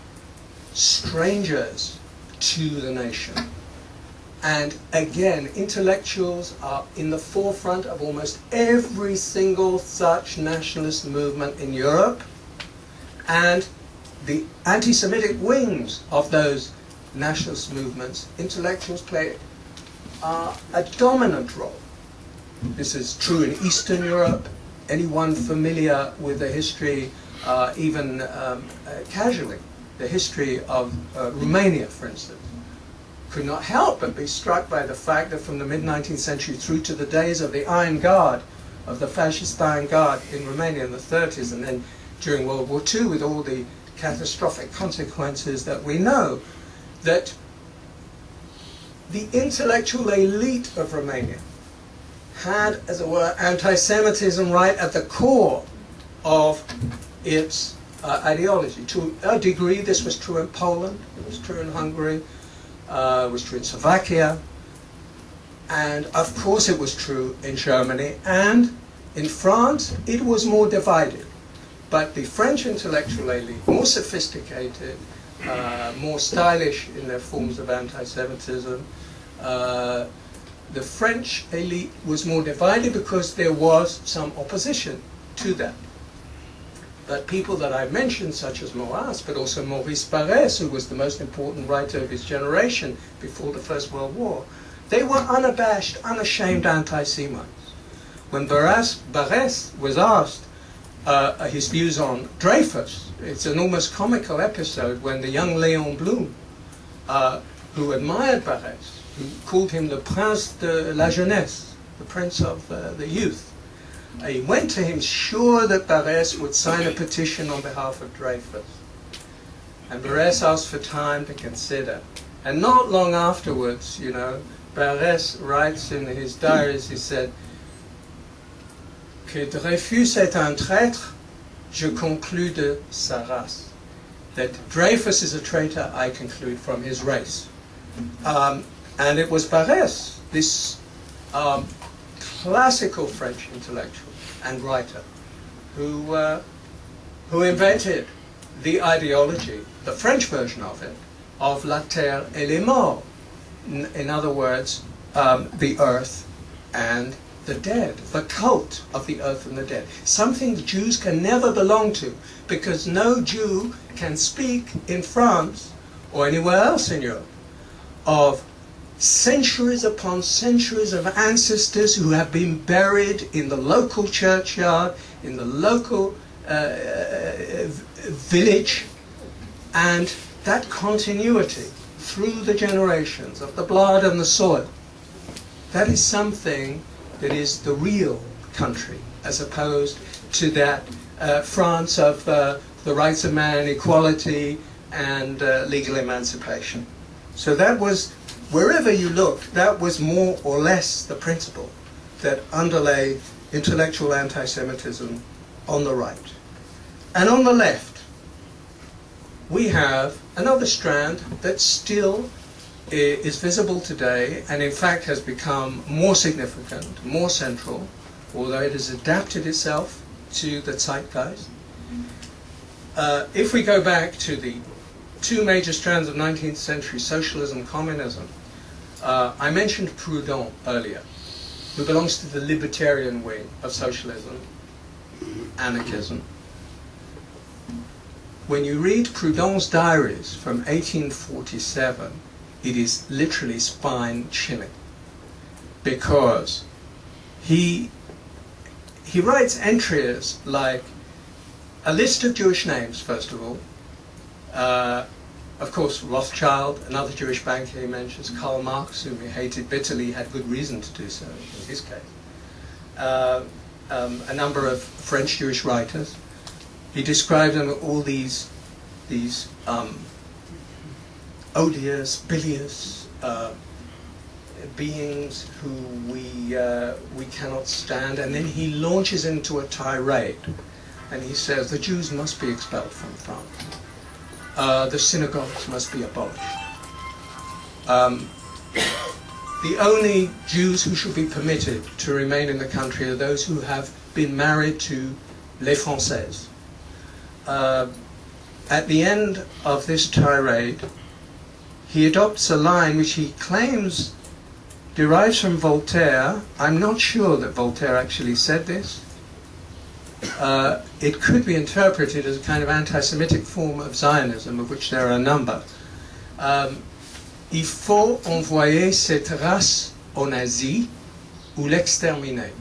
strangers to the nation. And again, intellectuals are in the forefront of almost every single such nationalist movement in Europe, and the anti-Semitic wings of those nationalist movements, intellectuals play a dominant role. This is true in Eastern Europe. Anyone familiar with the history, even casually, the history of Romania, for instance, could not help but be struck by the fact that from the mid-19th century through to the days of the Iron Guard, of the fascist Iron Guard in Romania in the 30s, and then during World War II with all the catastrophic consequences that we know, that the intellectual elite of Romania had, as it were, anti-Semitism right at the core of its ideology. To a degree, this was true in Poland, it was true in Hungary, it was true in Slovakia, and of course it was true in Germany, and in France it was more divided. But the French intellectual elite, more sophisticated, more stylish in their forms of anti-Semitism, the French elite was more divided because there was some opposition to that. But people that I mentioned, such as Maurras, but also Maurice Barrès, who was the most important writer of his generation before the First World War, they were unabashed, unashamed anti-Semites. When Barrès was asked his views on Dreyfus, it's an almost comical episode when the young Léon Blum, who admired Barrès, who called him the Prince de la Jeunesse, the Prince of the Youth, he went to him sure that Barrès would sign a petition on behalf of Dreyfus. And Barrès asked for time to consider. And not long afterwards, you know, Barrès writes in his diaries, he said, que Dreyfus est un traître, je conclus de sa race. That Dreyfus is a traitor, I conclude from his race. And it was Barrès, this classical French intellectual and writer, who invented the ideology, the French version of it, of la terre et les morts. In other words, the earth and the dead, the cult of the earth and the dead. Something the Jews can never belong to, because no Jew can speak in France or anywhere else in Europe of centuries upon centuries of ancestors who have been buried in the local churchyard, in the local village, and that continuity through the generations of the blood and the soil, that is something that is the real country, as opposed to that France of the rights of man, equality, and legal emancipation. So that was, wherever you looked, that was more or less the principle that underlay intellectual anti-Semitism on the right. And on the left, we have another strand that still is visible today, and in fact has become more significant, more central, although it has adapted itself to the zeitgeist. If we go back to the two major strands of 19th century socialism and communism, I mentioned Proudhon earlier, who belongs to the libertarian wing of socialism, anarchism. When you read Proudhon's diaries from 1847, it is literally spine-chilling, because he writes entries like a list of Jewish names, first of all. Of course, Rothschild, another Jewish banker he mentions, Karl Marx, whom he hated bitterly, had good reason to do so in his case. A number of French Jewish writers. He described them all these odious, bilious beings who we cannot stand, and then he launches into a tirade, and he says the Jews must be expelled from France. The synagogues must be abolished. The only Jews who should be permitted to remain in the country are those who have been married to les Françaises. At the end of this tirade, he adopts a line which he claims derives from Voltaire. I'm not sure that Voltaire actually said this. It could be interpreted as a kind of anti-Semitic form of Zionism, of which there are a number. Il faut envoyer cette race aux nazis ou l'exterminer.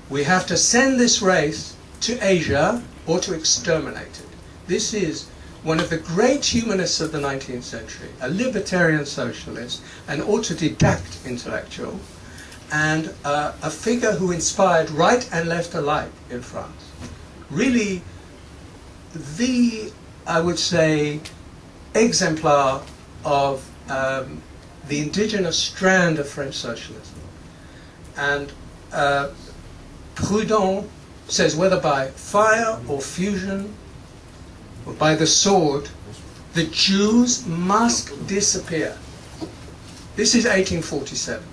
We have to send this race to Asia or to exterminate it. This is one of the great humanists of the 19th century, a libertarian socialist, an autodidact intellectual, and a figure who inspired right and left alike in France. Really, I would say, exemplar of the indigenous strand of French socialism. And Proudhon says, whether by fire or fusion or by the sword, the Jews must disappear. This is 1847.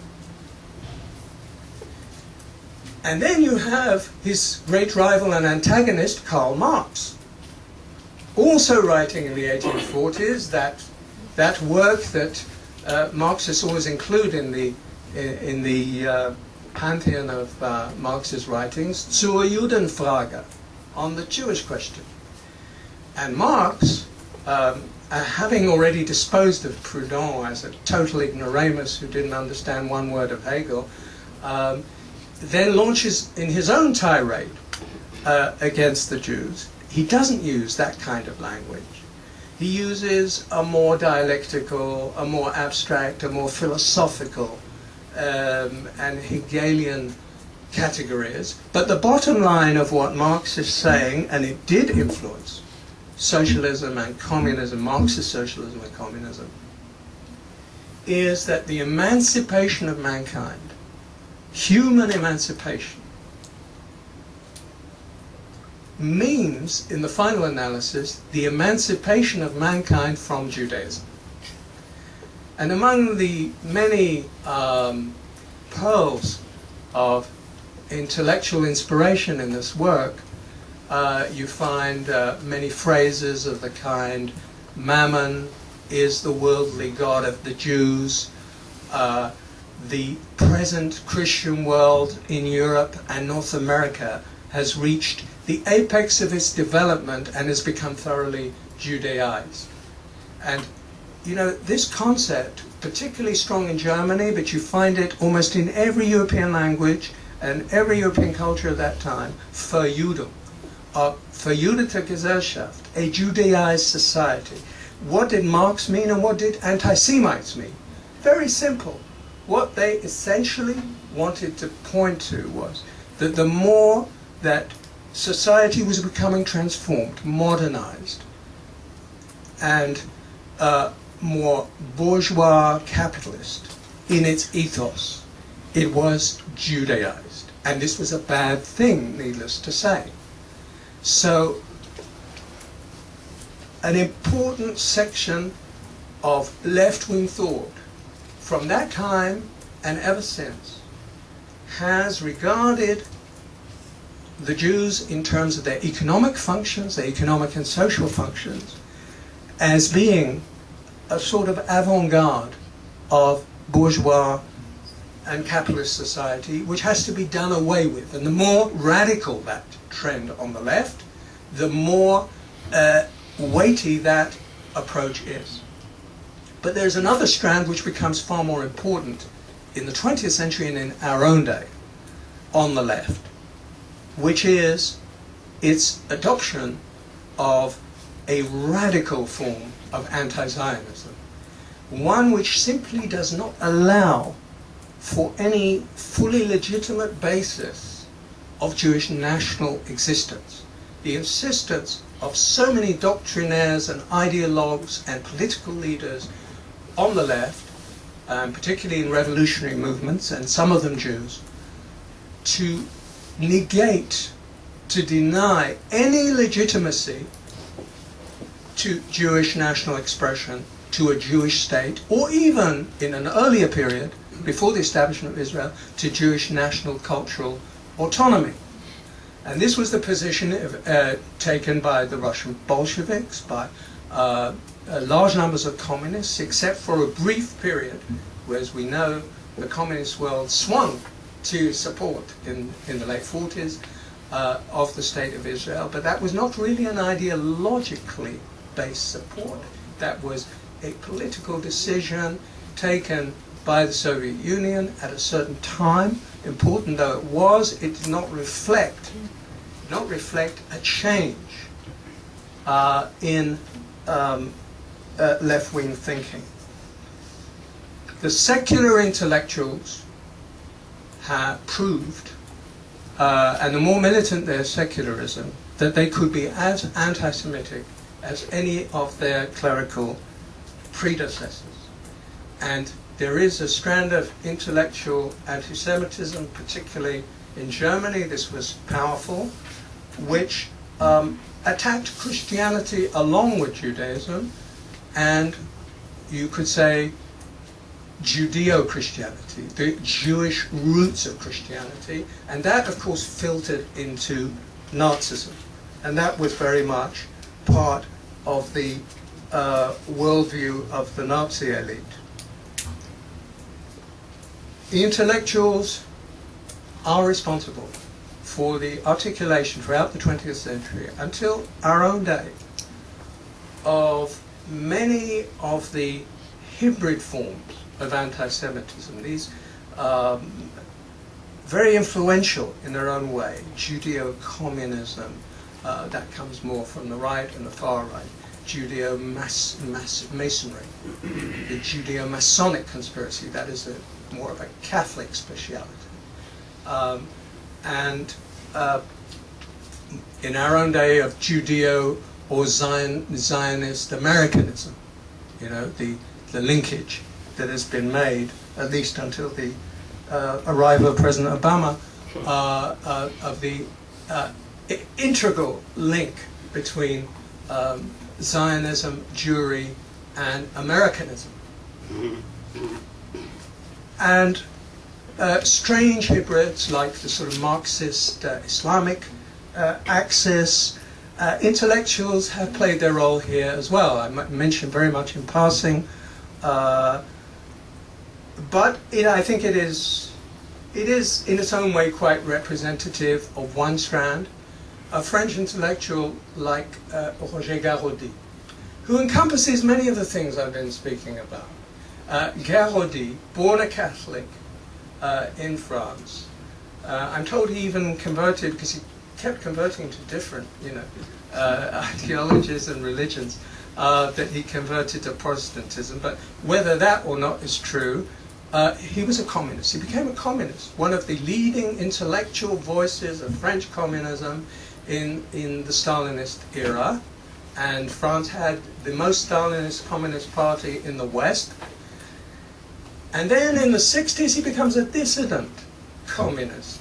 And then you have his great rival and antagonist, Karl Marx, also writing in the 1840s that work that Marxists always include in the pantheon of Marx's writings, zur Judenfrage, on the Jewish question. And Marx, having already disposed of Proudhon as a total ignoramus who didn't understand one word of Hegel, then launches in his own tirade against the Jews. He doesn't use that kind of language. He uses a more dialectical, a more abstract, a more philosophical and Hegelian categories. But the bottom line of what Marx is saying, and it did influence socialism and communism, Marxist socialism and communism, is that the emancipation of mankind, human emancipation, means, in the final analysis, the emancipation of mankind from Judaism. And among the many pearls of intellectual inspiration in this work, you find many phrases of the kind, Mammon is the worldly god of the Jews, the present Christian world in Europe and North America has reached the apex of its development and has become thoroughly Judaized. And you know, this concept, particularly strong in Germany, but you find it almost in every European language and every European culture at that time, Verjudung, verjudete Gesellschaft, a Judaized society. What did Marx mean and what did anti-Semites mean? Very simple. What they essentially wanted to point to was that the more that society was becoming transformed, modernized, and more bourgeois capitalist in its ethos, it was Judaized. And this was a bad thing, needless to say. So, an important section of left-wing thought from that time and ever since has regarded the Jews in terms of their economic functions, their economic and social functions, as being a sort of avant-garde of bourgeois and capitalist society, which has to be done away with. And the more radical that trend on the left, the more weighty that approach is. But there's another strand which becomes far more important in the 20th century and in our own day on the left, which is its adoption of a radical form of anti-Zionism, one which simply does not allow for any fully legitimate basis of Jewish national existence. The insistence of so many doctrinaires and ideologues and political leaders on the left, particularly in revolutionary movements, and some of them Jews, to negate, to deny any legitimacy to Jewish national expression, to a Jewish state, or even in an earlier period, before the establishment of Israel, to Jewish national cultural autonomy. And this was the position taken by the Russian Bolsheviks, by large numbers of communists, except for a brief period, where, as we know, the communist world swung to support in the late 40s of the State of Israel. But that was not really an ideologically based support. That was a political decision taken by the Soviet Union at a certain time. Important though it was, it did not reflect a change in left-wing thinking. The secular intellectuals have proved, and the more militant their secularism, that they could be as anti-Semitic as any of their clerical predecessors. And there is a strand of intellectual anti-Semitism, particularly in Germany, this was powerful, which attacked Christianity along with Judaism, and you could say Judeo-Christianity, the Jewish roots of Christianity, and that of course filtered into Nazism. And that was very much part of the worldview of the Nazi elite. The intellectuals are responsible for the articulation throughout the 20th century until our own day of many of the hybrid forms of anti-Semitism. These very influential in their own way. Judeo-communism, that comes more from the right and the far right. Judeo-Masonry, the Judeo-Masonic conspiracy, that is more of a Catholic speciality. And in our own day of Judeo or Zionist Americanism, you know, the linkage that has been made, at least until the arrival of President Obama, of the integral link between Zionism, Jewry, and Americanism. And strange hybrids like the sort of Marxist Islamic axis. Intellectuals have played their role here as well. I mentioned very much in passing But I think it is in its own way quite representative of one strand, a French intellectual like Roger Garaudy, who encompasses many of the things I've been speaking about. Garaudy, born a Catholic in France. I'm told he even converted, because he kept converting to different, ideologies and religions, that he converted to Protestantism. But whether that or not is true, he was a communist. He became a communist, one of the leading intellectual voices of French communism in the Stalinist era. And France had the most Stalinist communist party in the West. And then in the 60s he becomes a dissident communist.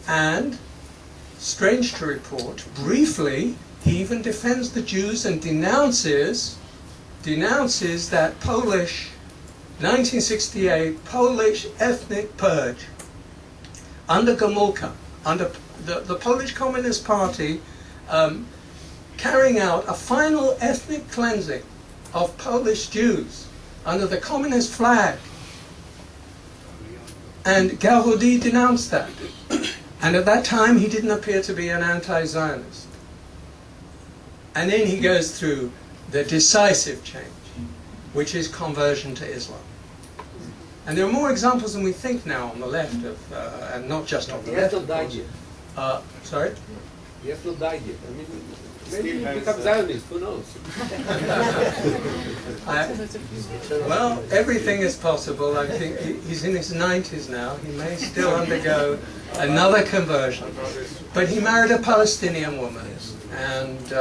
And, strange to report, briefly he even defends the Jews and denounces that Polish 1968 Polish ethnic purge under Gomulka, under the Polish Communist Party, carrying out a final ethnic cleansing of Polish Jews under the communist flag. And Garaudy denounced that. And at that time he didn't appear to be an anti-Zionist. And then he goes through the decisive change, which is conversion to Islam. And there are more examples than we think now on the left, and not just on the left. He has not died yet. Sorry? He has not died yet. I mean, maybe he becomes Zionist, who knows? Well, everything is possible. I think he's in his 90s now. He may still undergo another conversion. But he married a Palestinian woman. And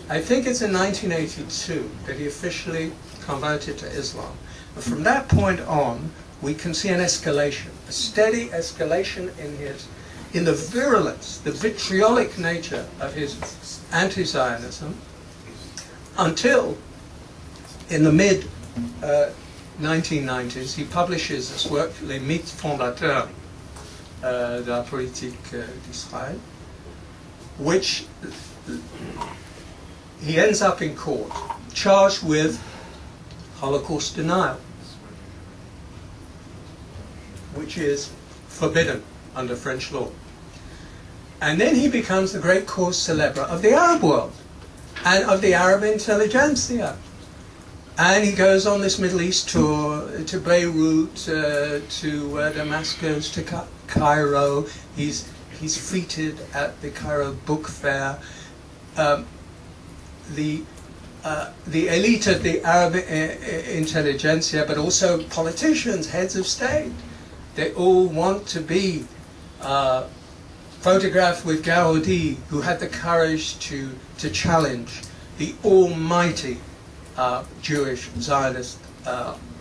I think it's in 1982 that he officially converted to Islam. But from that point on, we can see an escalation, a steady escalation in the virulence, the vitriolic nature of his anti-Zionism, until in the mid-1990s he publishes this work, Les mythes fondateurs de la politique d'Israël, which he ends up in court, charged with Holocaust denial, which is forbidden under French law. And then he becomes the great cause célèbre of the Arab world and of the Arab intelligentsia. And he goes on this Middle East tour to Beirut, to Damascus, to Cairo. He's feted at the Cairo Book Fair. The elite of the Arab intelligentsia, but also politicians, heads of state, they all want to be photographed with Garaudy, who had the courage to challenge the almighty Jewish Zionist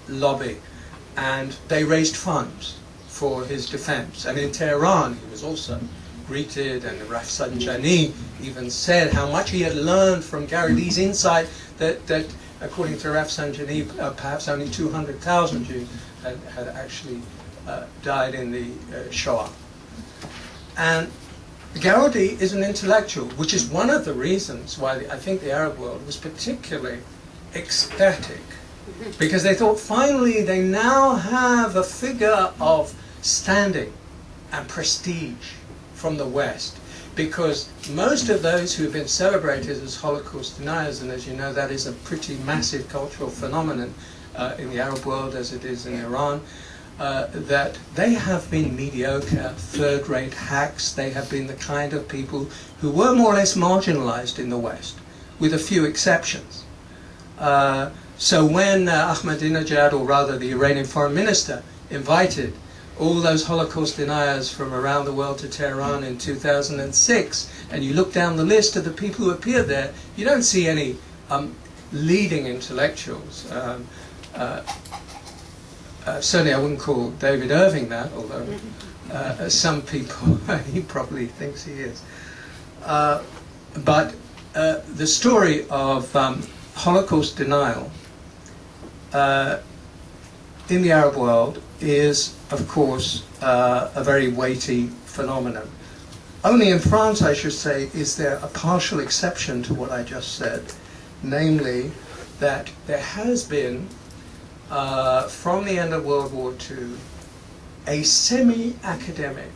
lobby. And they raised funds for his defense. And in Tehran, he was also greeted, and Rafsanjani even said how much he had learned from Garaudy's insight that according to Rafsanjani, perhaps only 200,000 Jews had actually died in the Shoah. And Garaudy is an intellectual, which is one of the reasons why I think the Arab world was particularly ecstatic, because they thought finally they now have a figure of standing and prestige from the West, because most of those who have been celebrated as Holocaust deniers, and as you know that is a pretty massive cultural phenomenon in the Arab world as it is in Iran, that they have been mediocre, third-rate hacks. They have been the kind of people who were more or less marginalized in the West, with a few exceptions. So when Ahmadinejad, or rather the Iranian foreign minister, invited all those Holocaust deniers from around the world to Tehran in 2006, and you look down the list of the people who appeared there, you don't see any leading intellectuals. Certainly I wouldn't call David Irving that, although some people, he probably thinks he is. But the story of Holocaust denial in the Arab world is, of course, a very weighty phenomenon. Only in France, I should say, is there a partial exception to what I just said, namely that there has been from the end of World War II, a semi-academic,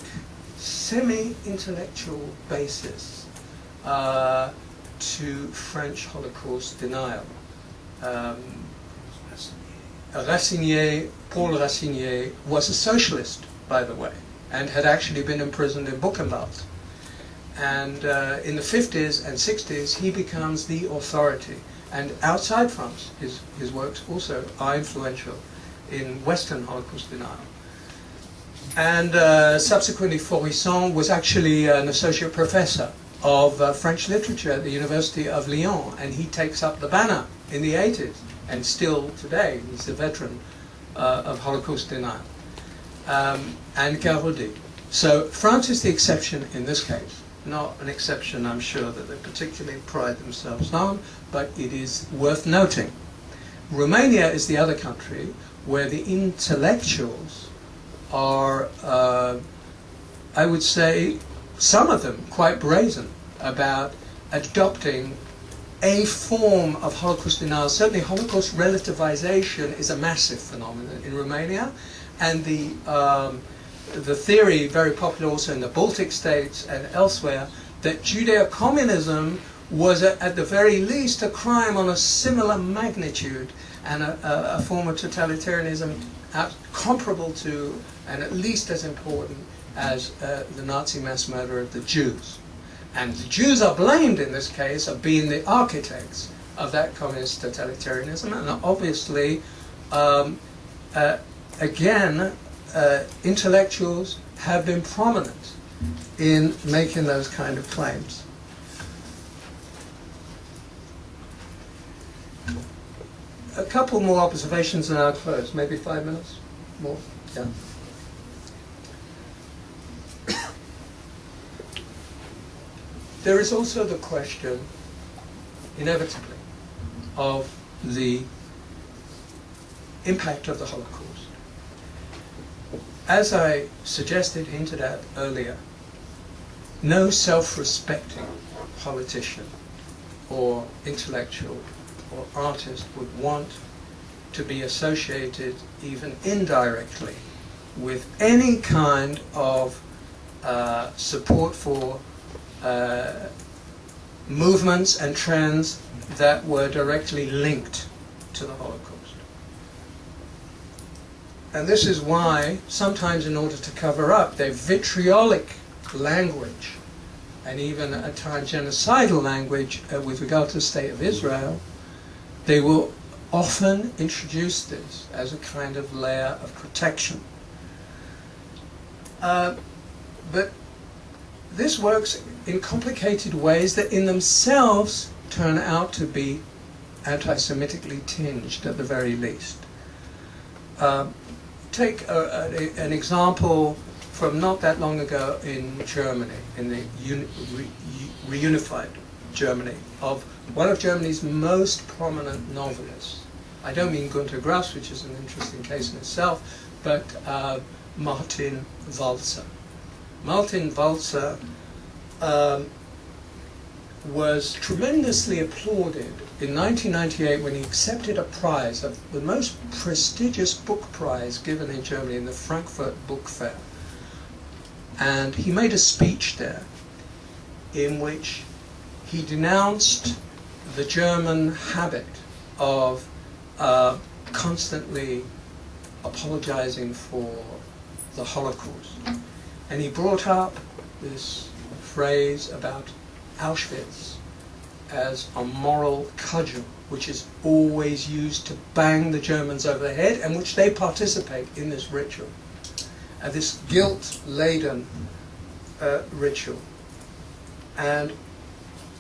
semi-intellectual basis to French Holocaust denial. Paul Racinier was a socialist, by the way, and had actually been imprisoned in Buchenwald. And in the 50s and 60s, he becomes the authority. And outside France, his works also are influential in Western Holocaust denial. And subsequently, Faurisson was actually an associate professor of French literature at the University of Lyon, and he takes up the banner in the 80s, and still today, he's a veteran of Holocaust denial. And Garaudy. So France is the exception in this case. Not an exception, I'm sure, that they particularly pride themselves on, but it is worth noting. Romania is the other country where the intellectuals are, I would say, some of them quite brazen about adopting a form of Holocaust denial. Certainly Holocaust relativization is a massive phenomenon in Romania, and the theory, very popular also in the Baltic states and elsewhere, that Judeo-communism was at the very least a crime on a similar magnitude and a form of totalitarianism comparable to and at least as important as the Nazi mass murder of the Jews. And the Jews are blamed in this case of being the architects of that communist totalitarianism, and obviously, again, intellectuals have been prominent in making those kind of claims. A couple more observations and I'll close. Maybe 5 minutes more? Yeah. There is also the question, inevitably, of the impact of the Holocaust. As I suggested, hinted at earlier, no self-respecting politician or intellectual or artist would want to be associated, even indirectly, with any kind of support for movements and trends that were directly linked to the Holocaust. And this is why, sometimes in order to cover up their vitriolic language, and even at times genocidal language with regard to the state of Israel, they will often introduce this as a kind of layer of protection. But this works in complicated ways that in themselves turn out to be anti-Semitically tinged at the very least. Take an example from not that long ago in Germany, in the reunified Germany, of one of Germany's most prominent novelists. I don't mean Günter Grass, which is an interesting case in itself, but Martin Walzer. Martin Walzer was tremendously applauded in 1998 when he accepted a prize, of the most prestigious book prize given in Germany, in the Frankfurt Book Fair. And he made a speech there in which he denounced the German habit of constantly apologizing for the Holocaust. And he brought up this phrase about Auschwitz as a moral cudgel, which is always used to bang the Germans over the head, and which they participate in this ritual, this guilt-laden ritual. And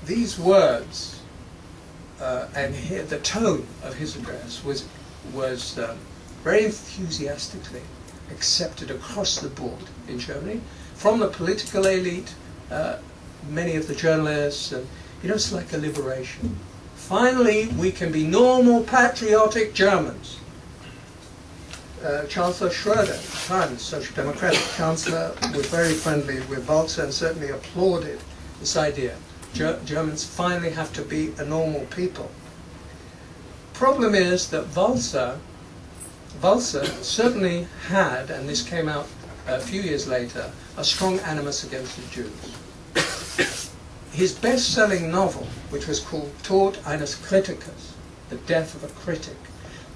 these words, and here, the tone of his address was very enthusiastically accepted across the board in Germany, from the political elite, many of the journalists, and it's like a liberation. Finally, we can be normal, patriotic Germans. Chancellor Schroeder, at the time, the Social Democratic Chancellor, was very friendly with Walzer and certainly applauded this idea. Germans finally have to be a normal people. Problem is that Walzer Walzer certainly had, and this came out a few years later, a strong animus against the Jews. His best-selling novel, which was called Tod eines Kritikers, The Death of a Critic,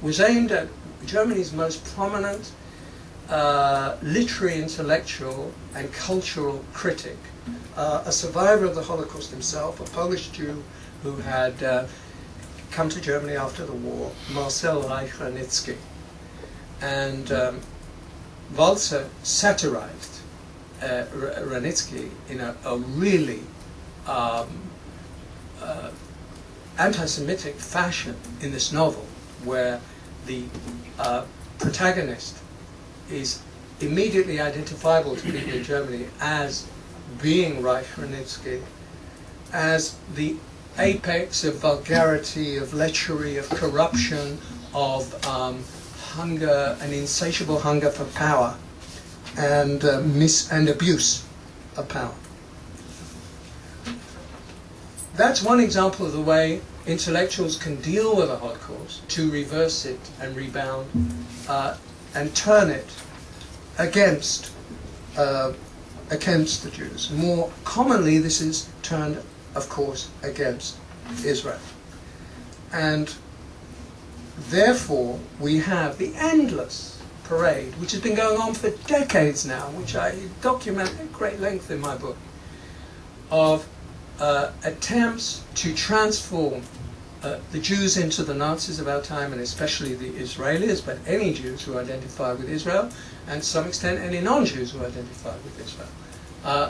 was aimed at Germany's most prominent literary, intellectual, and cultural critic, a survivor of the Holocaust himself, a Polish Jew who had come to Germany after the war, Marcel Reich-Ranitzky. And Walzer satirized Ranitzky in a really anti-Semitic fashion in this novel, where the protagonist is immediately identifiable to people in Germany as being Reich-Ranitzky, as the apex of vulgarity, of lechery, of corruption, of hunger, an insatiable hunger for power, and abuse of power. That's one example of the way intellectuals can deal with the Holocaust, to reverse it and rebound and turn it against the Jews. More commonly, this is turned, of course, against Israel. And therefore, we have the endless parade, which has been going on for decades now, which I document at great length in my book, of attempts to transform the Jews into the Nazis of our time, and especially the Israelis, but any Jews who identify with Israel, and to some extent any non-Jews who identify with Israel,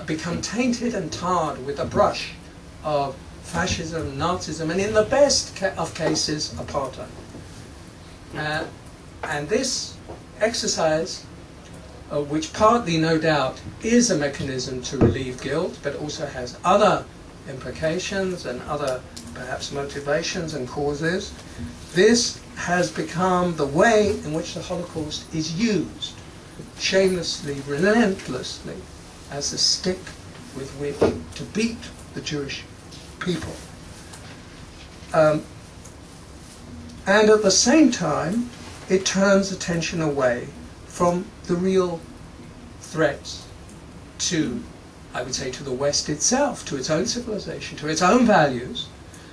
become tainted and tarred with a brush of fascism, Nazism, and in the best of cases, apartheid. And this exercise, which partly, no doubt, is a mechanism to relieve guilt, but also has other implications and other, perhaps, motivations and causes, this has become the way in which the Holocaust is used, shamelessly, relentlessly, as a stick with which to beat the Jewish people. And at the same time, it turns attention away from the real threats to, I would say, to the West itself, to its own civilization, to its own values,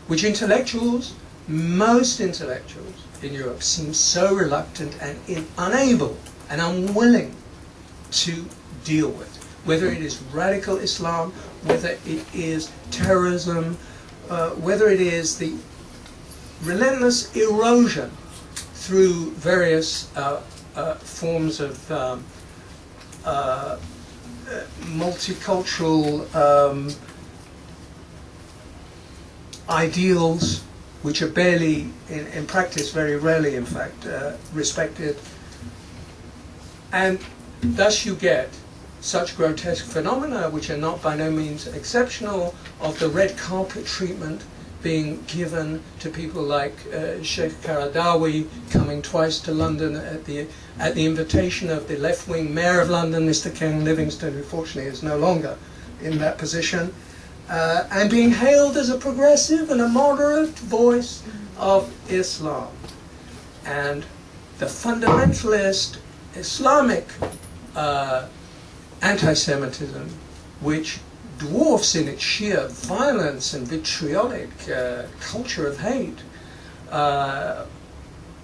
which intellectuals, most intellectuals in Europe, seem so reluctant and unable and unwilling to deal with. Whether it is radical Islam, whether it is terrorism, whether it is the relentless erosion through various forms of multicultural ideals, which are barely, in practice, very rarely, in fact, respected. And thus you get such grotesque phenomena, which are not by no means exceptional, of the red carpet treatment being given to people like Sheikh Qaradawi, coming twice to London at the invitation of the left-wing mayor of London, Mr. Ken Livingstone, who fortunately is no longer in that position, and being hailed as a progressive and a moderate voice of Islam. And the fundamentalist Islamic anti-Semitism, which dwarfs in its sheer violence and vitriolic culture of hate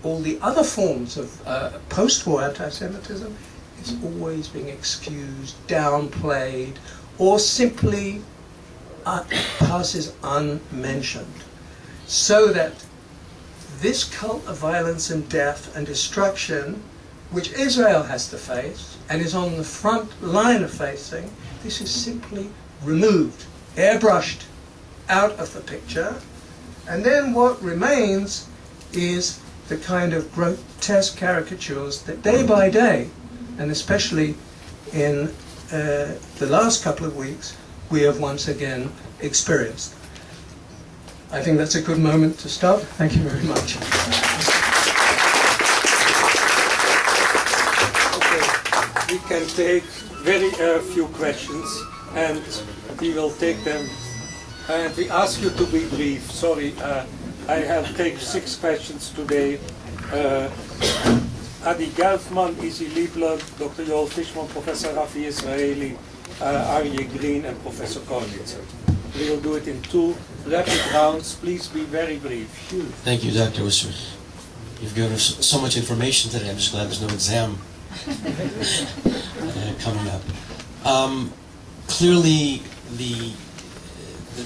all the other forms of post-war anti-Semitism, is always being excused, downplayed, or simply passes unmentioned. So that this cult of violence and death and destruction, which Israel has to face and is on the front line of facing, this is simply removed, airbrushed out of the picture, and then what remains is the kind of grotesque caricatures that day by day, and especially in the last couple of weeks, we have once again experienced. I think that's a good moment to stop. Thank you very much. Okay, we can take very few questions, and we will take them. And we ask you to be brief. Sorry, I have taken 6 questions today. Adi Gelfman, Izzy Liebler, Dr. Joel Fishman, Professor Rafi Israeli, Arye Green, and Professor Kornitzer. We will do it in 2 rapid rounds. Please be very brief. Thank you, Dr. Wistrich. You've given us so much information today. I'm just glad there's no exam coming up. Clearly, the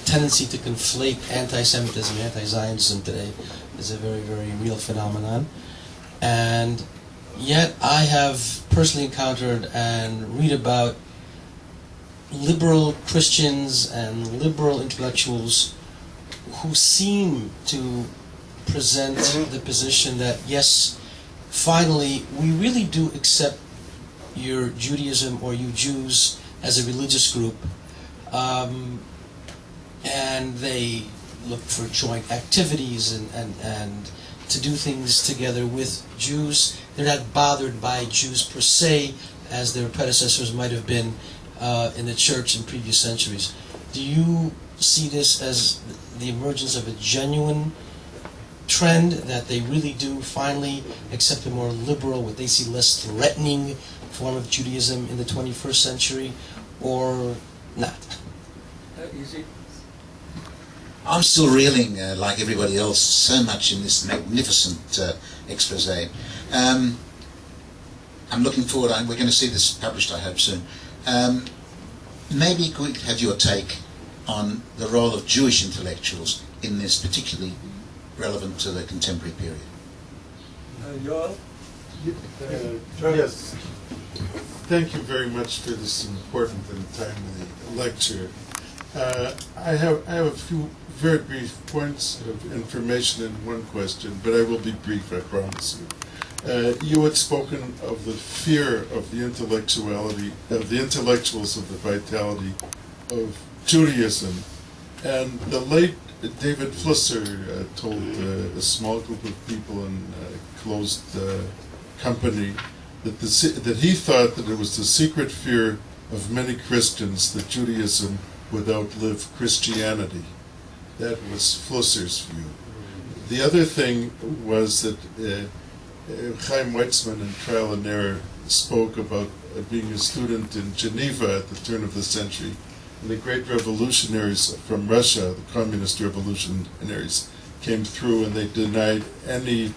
tendency to conflate anti-Semitism and anti-Zionism today is a very, very real phenomenon. And yet I have personally encountered and read about liberal Christians and liberal intellectuals who seem to present the position that, yes, finally, we really do accept your Judaism or you Jews as a religious group, and they look for joint activities and to do things together with Jews. They're not bothered by Jews per se, as their predecessors might have been in the church in previous centuries. Do you see this as the emergence of a genuine trend, that they really do finally accept a more liberal, what they see less threatening form of Judaism in the 21st century, or not? Easy. I'm still reeling, like everybody else, so much in this magnificent expose. I'm looking forward. We're going to see this published, I hope, soon. Maybe could we have your take on the role of Jewish intellectuals in this, particularly relevant to the contemporary period? Joel? Yes. Thank you very much for this important and timely lecture. I have a few very brief points of information and one question, but I will be brief, I promise you. You had spoken of the fear of the intellectuality, of the intellectuals of the vitality of Judaism, and the late David Flusser told a small group of people in a closed company that he thought that it was the secret fear of many Christians that Judaism would outlive Christianity. That was Flusser's view. The other thing was that Chaim Weizmann in Trial and Error spoke about being a student in Geneva at the turn of the century, and the great revolutionaries from Russia, the communist revolutionaries, came through and they denied any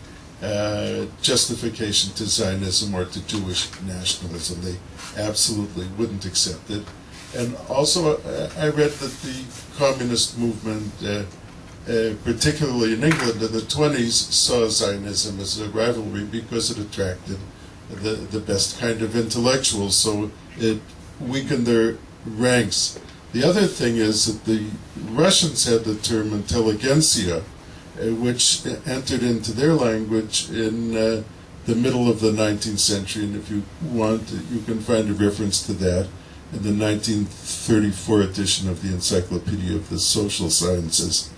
justification to Zionism or to Jewish nationalism. They absolutely wouldn't accept it. And also, I read that the communist movement, particularly in England in the 20s, saw Zionism as a rivalry because it attracted the best kind of intellectuals, so it weakened their ranks. The other thing is that the Russians had the term intelligentsia, which entered into their language in the middle of the 19th century, and if you want, you can find a reference to that in the 1934 edition of the Encyclopedia of the Social Sciences.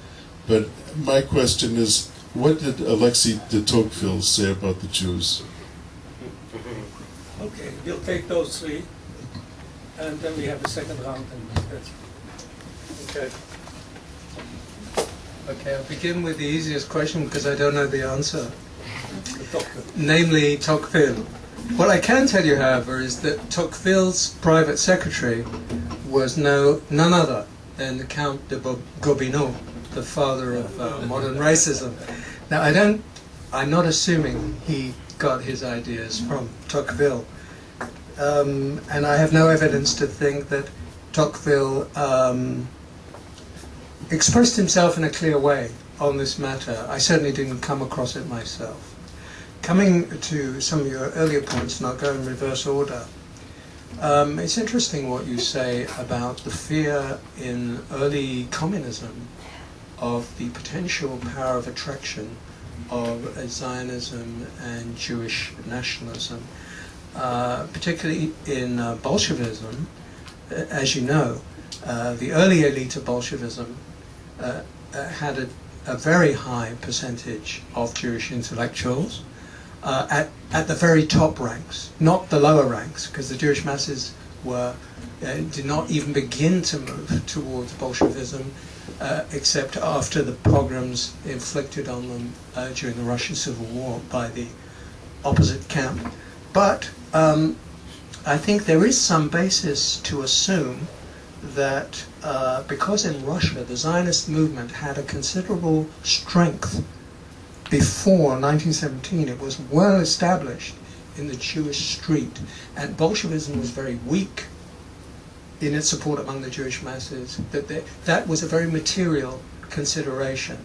But my question is, what did Alexei de Tocqueville say about the Jews? Okay, we'll take those 3, and then we have a second round. Okay. Okay, I'll begin with the easiest question because I don't know the answer. Namely, Tocqueville. What I can tell you, however, is that Tocqueville's private secretary was none other than the Count de Gobineau, the father of modern racism. Now, I'm not assuming he got his ideas from Tocqueville, and I have no evidence to think that Tocqueville expressed himself in a clear way on this matter. I certainly didn't come across it myself. Coming to some of your earlier points, and I'll go in reverse order, it's interesting what you say about the fear in early communism of the potential power of attraction of Zionism and Jewish nationalism, particularly in Bolshevism. As you know, the early elite of Bolshevism had a very high percentage of Jewish intellectuals at the very top ranks, not the lower ranks, because the Jewish masses did not even begin to move towards Bolshevism except after the pogroms inflicted on them during the Russian Civil War by the opposite camp. But I think there is some basis to assume that because in Russia the Zionist movement had a considerable strength before 1917, it was well established in the Jewish street, and Bolshevism was very weak in its support among the Jewish masses, that was a very material consideration.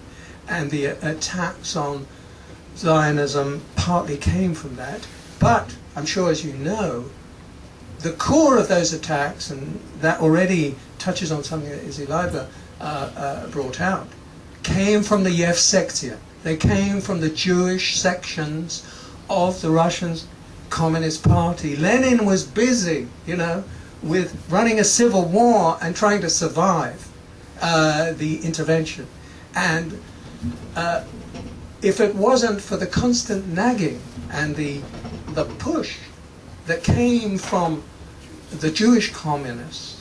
And the attacks on Zionism partly came from that. But I'm sure, as you know, the core of those attacks, and that already touches on something that Izzy Leiber brought out, came from the Yevsektia. They came from the Jewish sections of the Russian Communist Party. Lenin was busy, with running a civil war and trying to survive the intervention. And if it wasn't for the constant nagging and the push that came from the Jewish communists,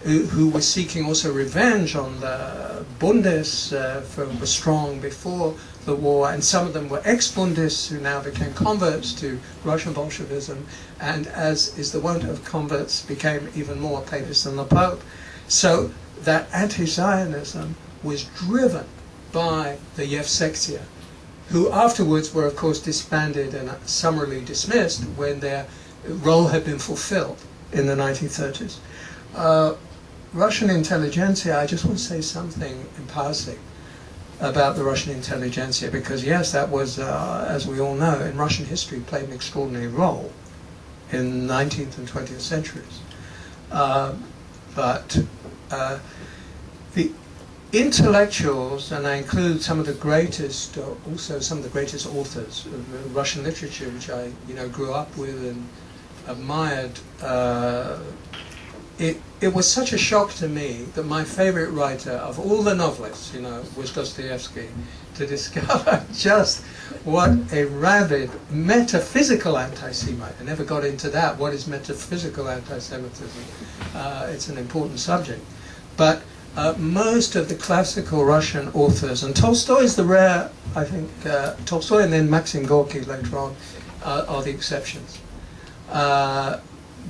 who were seeking also revenge on the Bundes, who were strong before the war, and some of them were ex-Bundists who now became converts to Russian Bolshevism, and as is the wont of converts, became even more papist than the Pope. So that anti-Zionism was driven by the Yevsektia, who afterwards were of course disbanded and summarily dismissed when their role had been fulfilled in the 1930s. Russian intelligentsia, I just want to say something in passing about the Russian intelligentsia, because yes, that was, as we all know, in Russian history played an extraordinary role in the 19th and 20th centuries. But the intellectuals, and I include some of the greatest, also some of the greatest authors of Russian literature, which I grew up with and admired, it was such a shock to me that my favorite writer of all the novelists, was Dostoevsky, to discover just what a rabid metaphysical anti-Semite. I never got into that. What is metaphysical anti-Semitism? It's an important subject. But most of the classical Russian authors, and Tolstoy is the rare, I think, Tolstoy and then Maxim Gorky later on are the exceptions.